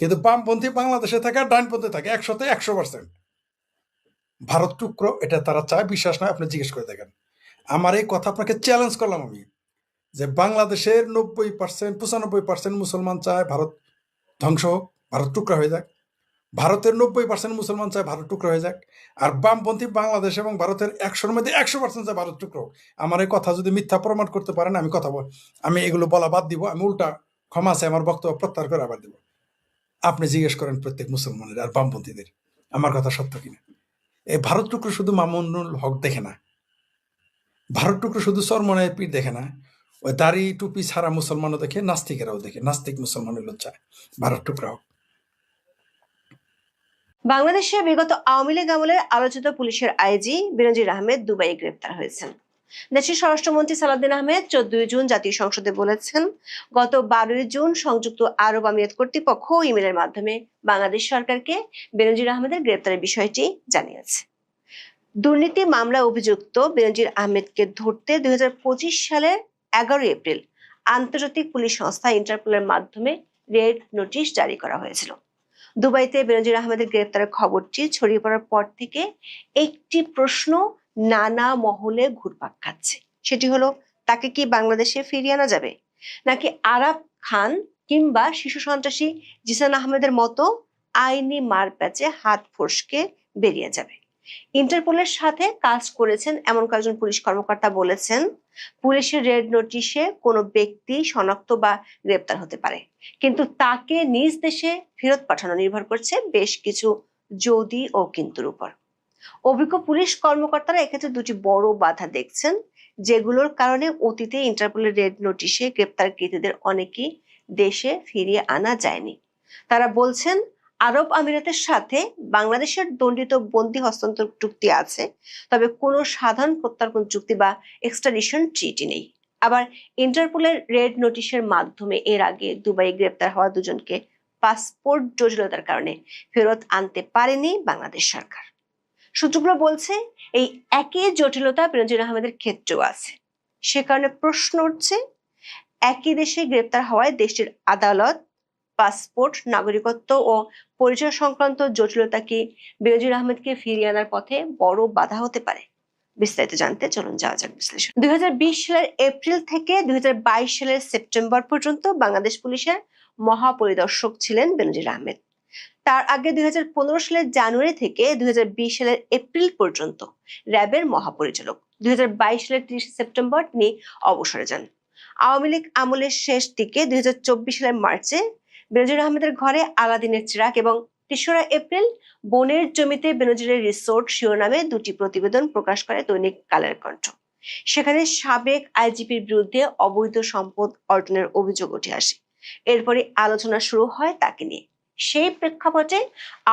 কিন্তু বামপন্থী বাংলাদেশে থাকে আর ডানপন্থী থাকে 100-তে 100% ভারত টুকরো, এটা তারা চায়। বিশ্বাস নয়, আপনি জিজ্ঞেস করে দেখেন। আমার এই কথা আপনাকে চ্যালেঞ্জ করলাম আমি, যে বাংলাদেশের 90%, 95% মুসলমান চায় ভারত ধ্বংস হোক, ভারত টুকরা হয়ে যাক। ভারতের 90% মুসলমান চায় ভারত টুকরা হয়ে যাক। আর বামপন্থী বাংলাদেশ এবং ভারতের 100-র মধ্যে 100% চায় ভারত টুকরো হোক। আমার এই কথা যদি মিথ্যা প্রমাণ করতে পারেন, আমি এগুলো বলা বাদ দিব, আমি উল্টা ক্ষমা আছে আমার বক্তব্য প্রত্যাহার করে আবার দিব। আপনি জিজ্ঞেস করেন প্রত্যেক মুসলমানের আর বামপন্থীদের আমার কথা সত্য কিনা। এই ভারত টুকরো শুধু মামুনুল হক দেখে না, ভারত টুকরো শুধু চরমনায়ের পীর দেখে না, ওই দাড়ি টুপি ছাড়া মুসলমানও দেখে, নাস্তিকেরাও দেখে। নাস্তিক মুসলমান হইল চায় ভারত টুকরা হোক। বাংলাদেশে বিগত আওয়ামী লীগ আমলের আলোচিত পুলিশের আইজি বেনজির আহমেদ দুবাইয়ে গ্রেপ্তার হয়েছেন। দেশের স্বরাষ্ট্রমন্ত্রী সালাউদ্দিন আহমেদ 14 জুন জাতীয় সংসদে বলেছেন, গত 12 জুন সংযুক্ত আরব আমিরাত কর্তৃপক্ষ ইমেলের মাধ্যমে বাংলাদেশ সরকারকে বেনজির আহমেদের গ্রেপ্তারের বিষয়টি জানিয়েছে। দুর্নীতি মামলা অভিযুক্ত বেনজির আহমেদকে ধরতে 2025 সালের 11 এপ্রিল আন্তর্জাতিক পুলিশ সংস্থা ইন্টারপোলের মাধ্যমে রেড নোটিশ জারি করা হয়েছিল। দুবাইতে বেনজির আহমেদের গ্রেপ্তারের খবরটি ছড়িয়ে পড়ার পর থেকে একটি প্রশ্ন নানা মহলে ঘুরপাক খাচ্ছে। সেটি হলো, তাকে কি বাংলাদেশে ফিরিয়ে আনা যাবে, নাকি আরব খান কিংবা শিশু সন্ত্রাসী জিসান আহমেদের মতো আইনি মারপ্যাচে হাত ফসকে বেরিয়ে যাবে। ইন্টারপোলের সাথে কাজ করেছেন এমন কয়েকজন পুলিশ কর্মকর্তা বলেছেন, পুলিশের রেড নোটিশে কোনো ব্যক্তি শনাক্ত বা গ্রেপ্তার হতে পারে, কিন্তু তাকে নিজ দেশে ফেরত পাঠানো নির্ভর করছে বেশ কিছু যদি ও কিন্তুর উপর। অভিজ্ঞ পুলিশ কর্মকর্তারা এক্ষেত্রে দুটি বড় বাধা দেখছেন, যেগুলোর কারণে অতীতে ইন্টারপোলের রেড নোটিশে গ্রেপ্তারকৃতদের অনেকেই দেশে ফিরিয়ে আনা যায়নি। তারা বলছেন, আরব আমিরাতের সাথে বাংলাদেশের দণ্ডিত বন্দী হস্তান্তর চুক্তি আছে, তবে কোনো সাধারণ প্রত্যর্পণ চুক্তি বা এক্সট্রাডিশন ট্রিটি নেই। আবার ইন্টারপোলের রেড নোটিশের মাধ্যমে এর আগে দুবাই গ্রেপ্তার হওয়া দুজনকে পাসপোর্ট জটিলতার কারণে ফেরত আনতে পারেনি বাংলাদেশ সরকার। সূত্রগুলো বলছে, এই একই জটিলতা বেনজির আহমেদের ক্ষেত্রেও আছে। সে কারণে প্রশ্ন উঠছে, একই দেশে গ্রেপ্তার হওয়ায় দেশটির আদালত, পাসপোর্ট, নাগরিকত্ব ও পরিচয় সংক্রান্ত জটিলতা কি বেনজির আহমেদকে ফিরিয়ে আনার পথে বড় বাধা হতে পারে? বিস্তারিত জানতে চলুন যাওয়া যাক বিশ্লেষণ। 2020 সালের এপ্রিল থেকে 2022 সালের সেপ্টেম্বর পর্যন্ত বাংলাদেশ পুলিশের মহাপরিদর্শক ছিলেন বেনজির আহমেদ। তার আগে 2015 সালের জানুয়ারি থেকে 2020 সালের এপ্রিল পর্যন্ত র্যাবের মহাপরিচালক। 2022 সালের 30 সেপ্টেম্বর তিনি অবসরে যান। আওয়ামী লীগ আমলের শেষ দিকে 2024 সালের মার্চে বেনজির আহমেদের ঘরে আলাদিনের চিরাগ এবং 3রা এপ্রিল বনের জমিতে বেনজিরের রিসোর্ট শিরোনামে দুটি প্রতিবেদন প্রকাশ করে দৈনিক কালের কণ্ঠ। সেখানে সাবেক আইজিপির বিরুদ্ধে অবৈধ সম্পদ অর্জনের অভিযোগ উঠে আসে। এরপরে আলোচনা শুরু হয় তাকে নিয়ে। সেই প্রেক্ষাপটে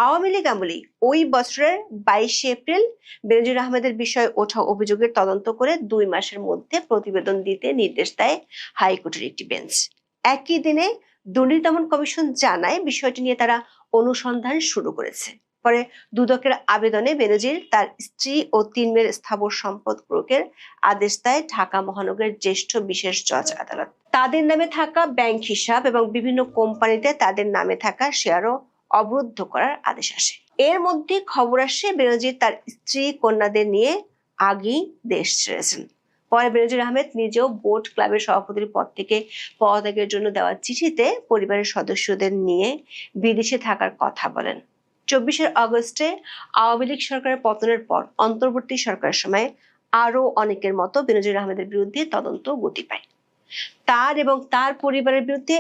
আওয়ামী লীগ আমলে ওই বছরের 22 এপ্রিল বেনজির আহমেদের বিষয়ে ওঠা অভিযোগের তদন্ত করে 2 মাসের মধ্যে প্রতিবেদন দিতে নির্দেশ দেয় হাইকোর্টের একটি বেঞ্চ। একই দিনে দুর্নীতি দমন কমিশন জানায় বিষয়টি নিয়ে তারা অনুসন্ধান শুরু করেছে। পরে দুদকের আবেদনে বেনজির, তার স্ত্রী ও 3 মেয়ের স্থাবর সম্পদ ক্রয়ের আদেশ দেয় ঢাকা মহানগরের জ্যেষ্ঠ বিশেষ জজ আদালত। তাদের নামে থাকা ব্যাংক হিসাব এবং বিভিন্ন কোম্পানিতে তাদের নামে থাকা শেয়ারও অবরুদ্ধ করার আদেশ আসে। এর মধ্যে খবর আসে বেনজির তার স্ত্রী কন্যাদের নিয়ে আগেই দেশ ছেড়েছেন। পরে বেনজির আহমেদ নিজেও বোট ক্লাবের সভাপতির পদ থেকে পদত্যাগের জন্য দেওয়া চিঠিতে পরিবারের সদস্যদের নিয়ে বিদেশে থাকার কথা বলেন। 24 আগস্টে আওয়ামী লীগ সরকারের পতনের পর অন্তর্বর্তী সরকারের সময় আরো অনেকের মতো বেনজির আহমেদের বিরুদ্ধে তদন্ত গতি পায়। তার এবং তার পরিবারের বিরুদ্ধে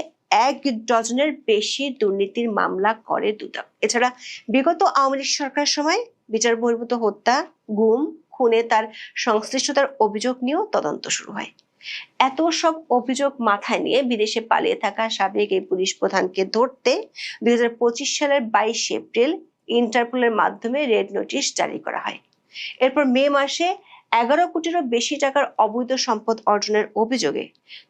1 ডজনের বেশি দুর্নীতির মামলা করে দুদক। এছাড়া বিগত আওয়ামী লীগ সরকারের সময় বিচার বহির্ভূত হত্যা, গুম, খুনে তার সংশ্লিষ্টতার অভিযোগ নিয়েও তদন্ত শুরু হয়। এত সব অভিযোগ মাথায় নিয়ে বিদেশে পালিয়ে থাকা সাবেক এই পুলিশ প্রধানকে ধরতে 2025 সালের 22 এপ্রিল ইন্টারপোলের মাধ্যমে রেড নোটিশ জারি করা হয়। এরপর মে মাসে 11 কোটিরও বেশি টাকার অবৈধ সম্পদ অর্জনের অভিযোগে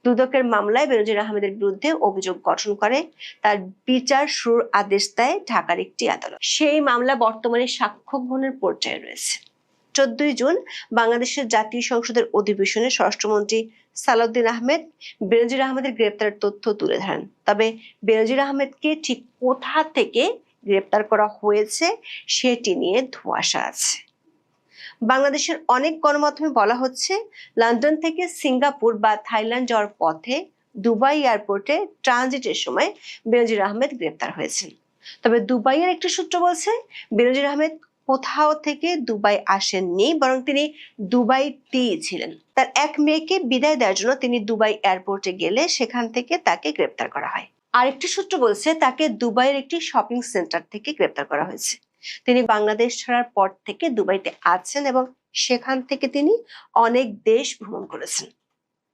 দুদকের মামলায় বেনজির আহমেদের বিরুদ্ধে অভিযোগ গঠন করে তার বিচার শুরুর আদেশ দেয় ঢাকার একটি আদালত। সেই মামলা বর্তমানে সাক্ষ্য গ্রহণের পর্যায়ে রয়েছে। 14 জুন বাংলাদেশের জাতীয় সংসদের অধিবেশনে স্বরাষ্ট্রমন্ত্রী সালাউদ্দিন আহমেদ বেনজির আহমেদের গ্রেপ্তারের তথ্য তুলে ধরেন। তবে বেনজির আহমেদকে ঠিক কোথা থেকে গ্রেপ্তার করা হয়েছে সেটি নিয়ে ধোঁয়াশা আছে। বাংলাদেশের অনেক গণমাধ্যমে বলা হচ্ছে, লন্ডন থেকে সিঙ্গাপুর বা থাইল্যান্ড যাওয়ার পথে দুবাই এয়ারপোর্টে ট্রানজিটের সময় বেনজির আহমেদ গ্রেপ্তার হয়েছেন। তবে দুবাইয়ের একটি সূত্র বলছে, বেনজির আহমেদ কোথাও থেকে দুবাই আসেননি, বরং তিনি দুবাইতেই ছিলেন। তার এক মেয়েকে বিদায় দেওয়ার জন্য তিনি দুবাই এয়ারপোর্টে গেলে সেখান থেকে তাকে গ্রেপ্তার করা হয়। আরেকটি সূত্র বলছে, তাকে দুবাইয়ের একটি শপিং সেন্টার থেকে গ্রেপ্তার করা হয়েছে। তিনি বাংলাদেশ ছাড়ার পর থেকে দুবাইতে আছেন এবং সেখান থেকে তিনি অনেক দেশ ভ্রমণ করেছেন।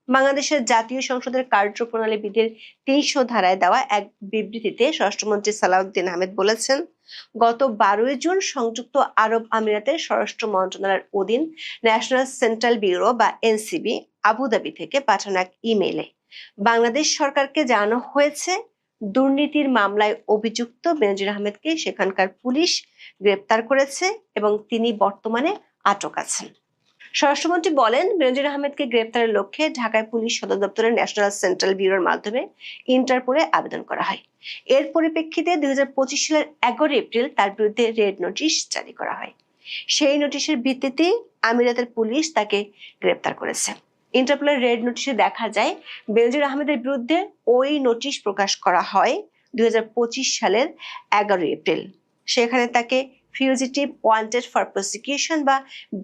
বাংলাদেশের জাতীয় সংসদের কার্যপ্রণালী বিধির 300 ধারায় দেওয়া এক বিবৃতিতে স্বরাষ্ট্রমন্ত্রী সালাউদ্দিন আহমেদ বলেছেন, গত 12 জুন সংযুক্ত আরব আমিরাতের স্বরাষ্ট্র মন্ত্রণালয়ের অধীন ন্যাশনাল সেন্ট্রাল ব্যুরো বা এনসিবি আবুধাবি থেকে পাঠানো এক ইমেইলে বাংলাদেশ সরকারকে জানানো হয়েছে, দুর্নীতির মামলায় অভিযুক্ত বেনজির আহমেদকে সেখানকার পুলিশ গ্রেপ্তার করেছে এবং তিনি বর্তমানে আটক আছেন। স্বরাষ্ট্রমন্ত্রী বলেন, বেনজির আহমেদকে গ্রেপ্তারের লক্ষ্যে ঢাকায় পুলিশ সদর দপ্তরের ন্যাশনাল সেন্ট্রাল ব্যুরোর মাধ্যমে ইন্টারপোলে আবেদন করা হয়। এর পরিপ্রেক্ষিতে 2025 সালের 11 এপ্রিল তার বিরুদ্ধে রেড নোটিশ জারি করা হয়। সেই নোটিশের ভিত্তিতে আমিরাতের পুলিশ তাকে গ্রেপ্তার করেছে। ইন্টারপোলের রেড নোটিশে দেখা যায় বেনজির আহমেদের বিরুদ্ধে ওই নোটিশ প্রকাশ করা হয় 2025 সালের 11 এপ্রিল। সেখানে তাকে ফিউজিটিভ ওয়ান্টেড ফর প্রসিকিউশন বা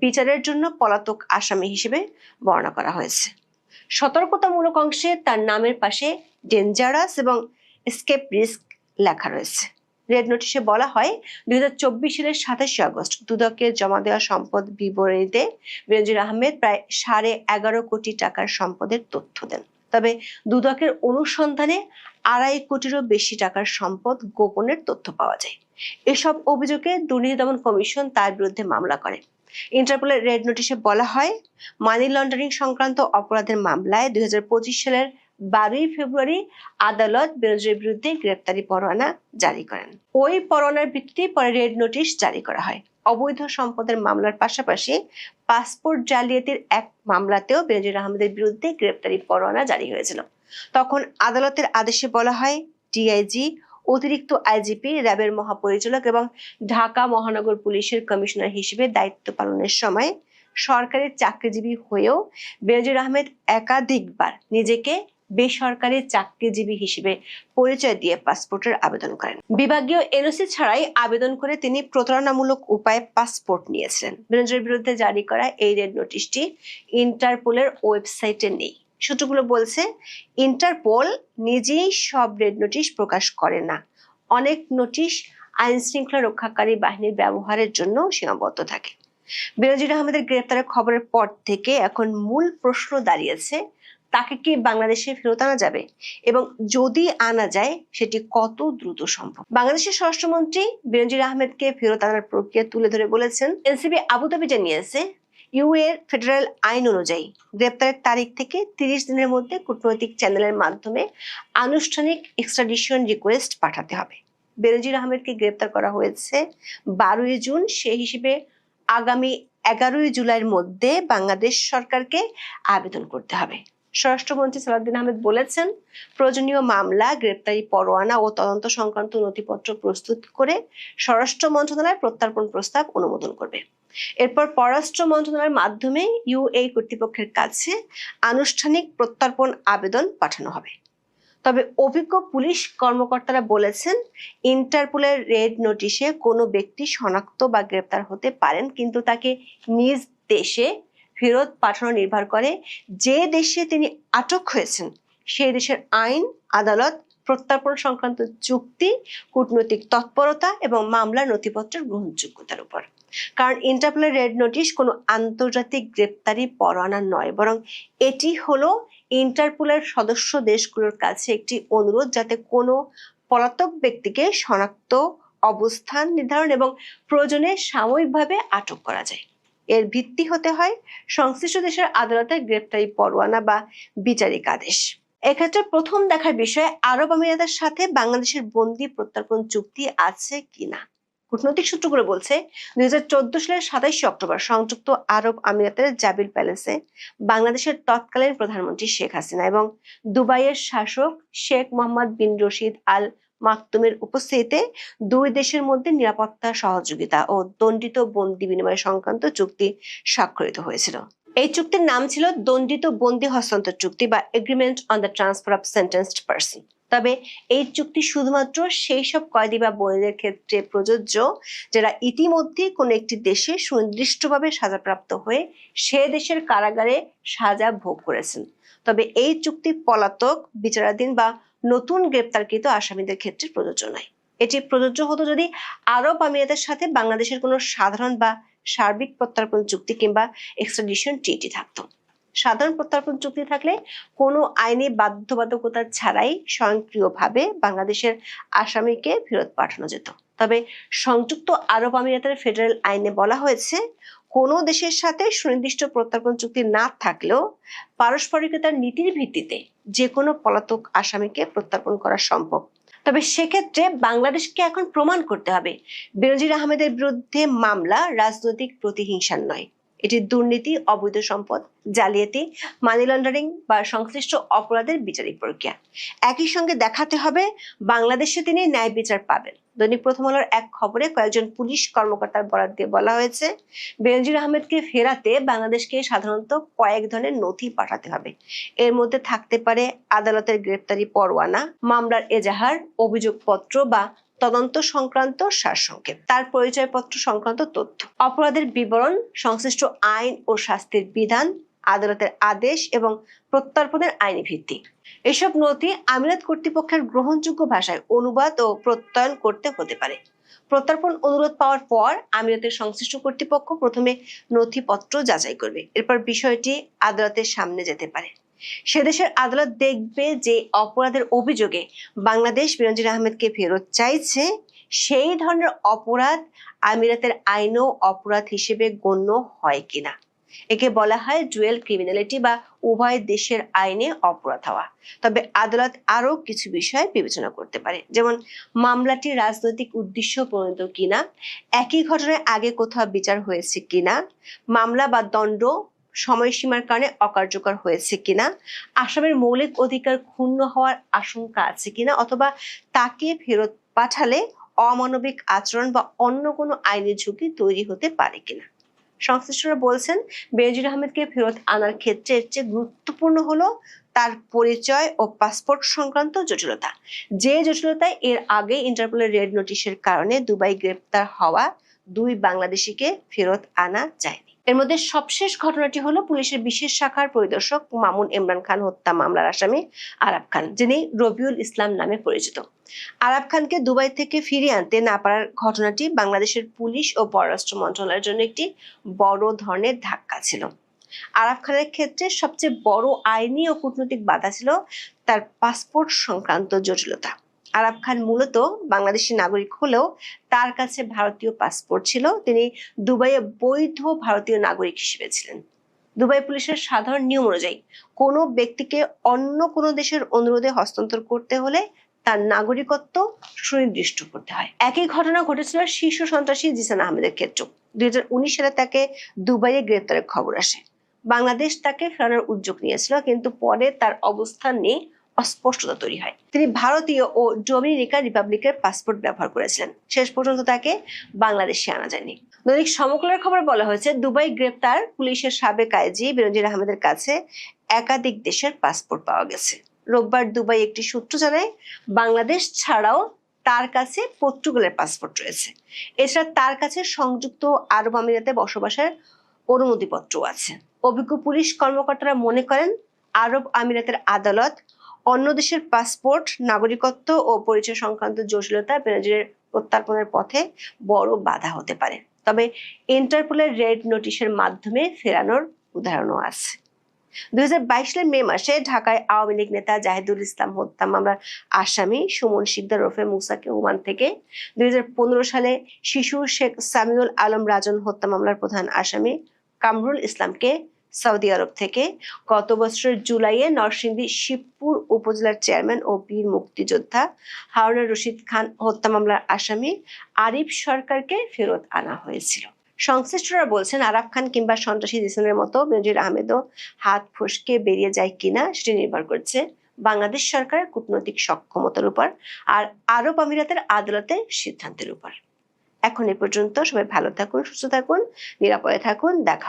বিচারের জন্য পলাতক আসামি হিসেবে বর্ণনা করা হয়েছে। সতর্কতামূলক অংশে তার নামের পাশে ডেঞ্জারাস এবং এসকেপ রিস্ক লেখা রয়েছে। রেড নোটিশে বলা হয় 2024 সালের 27 আগস্ট দুদকে জমা দেওয়া সম্পদ বিবরণীতে বেনজির আহমেদ প্রায় 11.5 কোটি টাকার সম্পদের তথ্য দেন। তবে দুদকের অনুসন্ধানে 2.5 কোটিরও বেশি টাকার সম্পদ গোপনের তথ্য পাওয়া যায়। এসব অভিযোগে দুর্নীতি দমন কমিশন তার বিরুদ্ধে মামলা করে। ইন্টারপোলের রেড নোটিশে বলা হয় মানি লন্ডারিং সংক্রান্ত অপরাধের মামলায় 2025 সালের 12 ফেব্রুয়ারি আদালত বেনজিরের বিরুদ্ধে গ্রেপ্তারি পরোয়ানা জারি করেন। ওই পরোয়ানার ভিত্তিতে পরে রেড নোটিশ জারি করা হয়। অবৈধ সম্পদের মামলার পাশাপাশি পাসপোর্ট জালিয়াতির এক মামলাতেও বেনজির আহমেদের বিরুদ্ধে গ্রেপ্তারি পরোয়ানা জারি হয়েছিল। তখন আদালতের আদেশে বলা হয় ডিআইজি, অতিরিক্ত আইজিপি, র্যাবের মহাপরিচালক এবং ঢাকা মহানগর পুলিশের কমিশনার হিসেবে দায়িত্ব পালনের সময় সরকারি চাকরিজীবী হয়েও বেনজির আহমেদ একাধিকবার নিজেকে বেসরকারি চাকরিজীবী হিসেবে পরিচয় দিয়ে পাসপোর্টের আবেদন করেন। বিভাগীয় এনওসি ছাড়াই আবেদন করে তিনি প্রতারণামূলক উপায়ে পাসপোর্ট নিয়েছিলেন। বেনজিরের বিরুদ্ধে জারি করা এই রেড নোটিশটি ইন্টারপোলের ওয়েবসাইটে নেই। সূত্রগুলো বলছে ইন্টারপোল নিজেই সব রেড নোটিশ প্রকাশ করে না। অনেক নোটিশ আইন শৃঙ্খলা রক্ষাকারী বাহিনীর ব্যবহারের জন্য সীমাবদ্ধ থাকে। বেনজির আহমেদের গ্রেপ্তারের খবরের পর থেকে এখন মূল প্রশ্ন দাঁড়িয়েছে, তাকে কি বাংলাদেশে ফেরত আনা যাবে এবং যদি আনা যায় সেটি কত দ্রুত সম্ভব। বাংলাদেশের স্বরাষ্ট্রমন্ত্রী বেনজির আহমেদকে ফেরত আনার প্রক্রিয়া তুলে ধরে বলেছেন, এনসিবি আবুধাবি জানিয়েছে ইউএর ফেডারেল আইন অনুযায়ী গ্রেপ্তারের তারিখ থেকে 30 দিনের মধ্যে কূটনৈতিক চ্যানেলের মাধ্যমে আনুষ্ঠানিক এক্সট্রাডিশন রিকোয়েস্ট পাঠাতে হবে। বেনজির আহমেদকে গ্রেপ্তার করা হয়েছে 12 জুন, সেই হিসেবে আগামী 11 জুলাইয়ের মধ্যে বাংলাদেশ সরকারকে আবেদন করতে হবে। স্বরাষ্ট্রমন্ত্রী সালাউদ্দিন আহমেদ বলেছেন, প্রয়োজনীয় মামলা, গ্রেপ্তারি পরোয়ানা ও তদন্ত সংক্রান্ত নথিপত্র প্রস্তুত করে স্বরাষ্ট্র মন্ত্রণালয় প্রত্যর্পণ প্রস্তাব অনুমোদন করবে। এরপর পররাষ্ট্র মন্ত্রণালয়ের মাধ্যমে ইউএই কর্তৃপক্ষের কাছে আনুষ্ঠানিক প্রত্যর্পণ আবেদন পাঠানো হবে। তবে অভিজ্ঞ পুলিশ কর্মকর্তারা বলেছেন, ইন্টারপোলের রেড নোটিশে কোনো ব্যক্তি শনাক্ত বা গ্রেপ্তার হতে পারেন, কিন্তু তাকে নিজ দেশে ফেরত পাঠানো নির্ভর করে যে দেশে তিনি আটক হয়েছেন সেই দেশের আইন, আদালত, প্রত্যর্পণ সংক্রান্ত চুক্তি, কূটনৈতিক তৎপরতা এবং মামলার নথিপত্রের গ্রহণযোগ্যতার উপর। কারণ ইন্টারপোলের রেড নোটিশ কোনো আন্তর্জাতিক গ্রেপ্তারি পরোয়ানা নয়, বরং এটি হলো ইন্টারপোলের সদস্য দেশগুলোর কাছে একটি অনুরোধ, যাতে কোনো পলাতক ব্যক্তিকে শনাক্ত, অবস্থান নির্ধারণ এবং প্রয়োজনে সাময়িকভাবে আটক করা যায়। এর ভিত্তি হতে হয় সংশ্লিষ্ট দেশের আদালতের গ্রেপ্তারি পরোয়ানা বা বিচারিক আদেশ। এক্ষেত্রে প্রথম দেখার বিষয় আরব আমিরাতের সাথে বাংলাদেশের বন্দি প্রত্যর্পণ চুক্তি আছে কিনা। কূটনৈতিক সূত্রগুলো বলছে 2014 সালের 27 অক্টোবর সংযুক্ত আরব আমিরাতের জাবিল প্যালেসে বাংলাদেশের তৎকালীন প্রধানমন্ত্রী শেখ হাসিনা এবং দুবাইয়ের শাসক শেখ মোহাম্মদ বিন রশিদ আল মাকতুমের উপস্থিতিতে দুই দেশের মধ্যে নিরাপত্তা সহযোগিতা ও দণ্ডিত বন্দি বিনিময় সংক্রান্ত চুক্তি স্বাক্ষরিত হয়েছিল। এই চুক্তির নাম ছিল দণ্ডিত বন্দি হস্তান্তর চুক্তি বা agreement on the transfer of sentenced person. তবে এই চুক্তি শুধুমাত্র সেই সব কয়েদি বা বন্দীদের ক্ষেত্রে প্রযোজ্য যারা ইতিমধ্যে কোনো একটি দেশে সুনির্দিষ্টভাবে সাজাপ্রাপ্ত হয়ে সে দেশের কারাগারে সাজা ভোগ করেছেন। তবে এই চুক্তি পলাতক, বিচারাধীন বা নতুন গ্রেপ্তারকৃত আসামিদের ক্ষেত্রে প্রযোজ্য নয়। এটি প্রযোজ্য হতো যদি আরব আমিরাতের সাথে বাংলাদেশের কোনো সাধারণ বা সার্বিক প্রত্যর্পণ চুক্তি কিংবা এক্সট্রাডিশন ট্রিটি থাকতো। সাধারণ প্রত্যর্পণ চুক্তি থাকলে কোনো আইনি বাধ্যবাধকতা ছাড়াই স্বয়ংক্রিয়ভাবে বাংলাদেশের আসামিকে ফেরত পাঠানো যেত। তবে সংযুক্ত আরব আমিরাতের ফেডারেল আইনে বলা হয়েছে, কোনো দেশের সাথে সুনির্দিষ্ট প্রত্যর্পণ চুক্তি না থাকলেও পারস্পরিকতার নীতির ভিত্তিতে যে কোনো পলাতক আসামিকে প্রত্যর্পণ করা সম্ভব। তবে সেক্ষেত্রে বাংলাদেশকে এখন প্রমাণ করতে হবে বেনজির আহমেদের বিরুদ্ধে মামলা রাজনৈতিক প্রতিহিংসার নয়, এটি দুর্নীতি, অবৈধ সম্পদ, জালিয়াতি, মানি লন্ডারিং বা সংশ্লিষ্ট অপরাধের বিচারিক প্রক্রিয়া। একই সঙ্গে দেখাতে হবে বাংলাদেশে তিনি ন্যায় বিচার পাবেন। দৈনিক প্রথম আলোর এক খবরে কয়েকজন পুলিশ কর্মকর্তার বরাত দিয়ে বলা হয়েছে, বেনজির আহমেদকে ফেরাতে বাংলাদেশকে সাধারণত কয়েক ধরনের নথি পাঠাতে হবে। এর মধ্যে থাকতে পারে আদালতের গ্রেপ্তারি পরোয়ানা, মামলার এজাহার, অভিযোগপত্র বা তদন্ত সংক্রান্ত সারসংক্ষেপ, তার পরিচয়পত্র সংক্রান্ত তথ্য, অপরাধের বিবরণ, সংশ্লিষ্ট আইন ও শাস্তির বিধান, আদালতের আদেশ এবং প্রত্যর্পণের আইনি ভিত্তি। এসব নথি আমিরাত কর্তৃপক্ষের গ্রহণযোগ্য ভাষায় অনুবাদ ও প্রত্যয়ন করতে হতে পারে। প্রত্যর্পণ অনুরোধ পাওয়ার পর আমিরাতের সংশ্লিষ্ট কর্তৃপক্ষ প্রথমে নথিপত্র যাচাই করবে, এরপর বিষয়টি আদালতের সামনে যেতে পারে। সে দেশের আদালত দেখবে যে অপরাধের অভিযোগে বাংলাদেশ বেনজির আহমেদকে ফেরত চাইছে সেই ধরনের অপরাধ আমিরাতের আইনেও অপরাধ হিসেবে গণ্য হয় কিনা। একে বলা হয় ডুয়েল ক্রিমিনালিটি বা উভয় দেশের আইনে অপরাধ হওয়া। তবে আদালত আরো কিছু বিষয় বিবেচনা করতে পারে, যেমন মামলাটি রাজনৈতিক উদ্দেশ্য প্রণীত কিনা, একই ঘটনায় আগে কোথাও বিচার হয়েছে কিনা, মামলা বা দণ্ড সময়সীমার কারণে অকার্যকর হয়েছে কিনা, আসামের মৌলিক অধিকার ক্ষুণ্ণ হওয়ার আশঙ্কা আছে কিনা, অথবা তাকে ফেরত পাঠালে অমানবিক আচরণ বা অন্য কোনো আইনি ঝুঁকি তৈরি হতে পারে কিনা। সংশ্লিষ্টরা বলছেন, বেনজির আহমেদকে ফেরত আনার ক্ষেত্রে এর চেয়ে গুরুত্বপূর্ণ হলো তার পরিচয় ও পাসপোর্ট সংক্রান্ত জটিলতা, যে জটিলতায় এর আগে ইন্টারপোলের রেড নোটিশের কারণে দুবাই গ্রেপ্তার হওয়া 2 বাংলাদেশিকে ফেরত আনা যায়নি। এর মধ্যে সবশেষ ঘটনাটি হলো পুলিশের বিশেষ শাখার পরিদর্শক মামুন ইমরান খান হত্যা মামলার আসামি আরাব খান, যিনি রবিউল ইসলাম নামে পরিচিত। আরাব খানকে দুবাই থেকে ফিরিয়ে আনতে না পারার ঘটনাটি বাংলাদেশের পুলিশ ও পররাষ্ট্র মন্ত্রণালয়ের জন্য একটি বড় ধরনের ধাক্কা ছিল। আরাব খানের ক্ষেত্রে সবচেয়ে বড় আইনি ও কূটনৈতিক বাধা ছিল তার পাসপোর্ট সংক্রান্ত জটিলতা। আরাব খান মূলত বাংলাদেশি নাগরিক হলেও তার কাছে ভারতীয় পাসপোর্ট ছিল। তিনি দুবাইয়ে বৈধ ভারতীয় নাগরিক হিসেবে ছিলেন। দুবাই পুলিশের সাধারণ নিয়ম অনুযায়ী কোনো ব্যক্তিকে অন্য কোনো দেশের অনুরোধে হস্তান্তর করতে হলে তার নাগরিকত্ব সুনির্দিষ্ট করতে হয়। একই ঘটনা ঘটেছিল শীর্ষ সন্ত্রাসী জিসান আহমেদের ক্ষেত্রে। 2019 সালে তাকে দুবাইয়ে গ্রেপ্তারের খবর আসে। বাংলাদেশ তাকে ফেরানোর উদ্যোগ নিয়েছিল, কিন্তু পরে তার অবস্থান নিয়ে অস্পষ্টতা তৈরি হয়। তিনি ভারতীয় ও ডোমিনিকা রিপাবলিকের পাসপোর্ট ব্যবহার করেছিলেন। শেষ পর্যন্ত তাকে বাংলাদেশে আনা যায়নি। দৈনিক সমকালের খবর বলা হয়েছে, দুবাই গ্রেপ্তার পুলিশের সাবেক আইজি বেনজির আহমেদের কাছে একাধিক দেশের পাসপোর্ট পাওয়া গেছে। রোববার দুবাই একটি সূত্র জানায়, বাংলাদেশ ছাড়াও তার কাছে পর্তুগালের পাসপোর্ট রয়েছে। এছাড়া তার কাছে সংযুক্ত আরব আমিরাতে বসবাসের অনুমতিপত্র আছে। অভিজ্ঞ পুলিশ কর্মকর্তারা মনে করেন, আরব আমিরাতের আদালত অন্য দেশের পাসপোর্ট, নাগরিকত্ব ও পরিচয় সংক্রান্ত জটিলতা বেনজিরের প্রত্যর্পণের পথে বড় বাধা হতে পারে। তবে ইন্টারপোলের রেড নোটিশের মাধ্যমে ফেরানোর উদাহরণও আছে। 2022 সালের মে মাসে ঢাকায় আওয়ামী লীগ নেতা জাহিদুল ইসলাম হত্যা মামলার আসামি সুমন শিকদার ওরফে মুসাকে ওমান থেকে, 2015 সালে শিশু শেখ সামিউল আলম রাজন হত্যা মামলার প্রধান আসামি কামরুল ইসলামকে সৌদি আরব থেকে, গত বছরের জুলাইয়ে নরসিংদী শিবপুর উপজেলার চেয়ারম্যান ও বীর মুক্তিযোদ্ধা হারুন রশিদ খান হত্যা মামলার আসামি আরিফ সরকারকে ফেরত আনা হয়েছিল। সংশ্লিষ্টরা বলছেন, আরাব খান কিংবা সন্ত্রাসী জিসানের মতো বেনজির আহমেদও হাত ফসকে বেরিয়ে যায় কিনা সেটি নির্ভর করছে বাংলাদেশ সরকারের কূটনৈতিক সক্ষমতার উপর আর আরব আমিরাতের আদালতের সিদ্ধান্তের উপর। এখন এ পর্যন্ত। সবাই ভালো থাকুন, সুস্থ থাকুন, নিরাপদে থাকুন। দেখা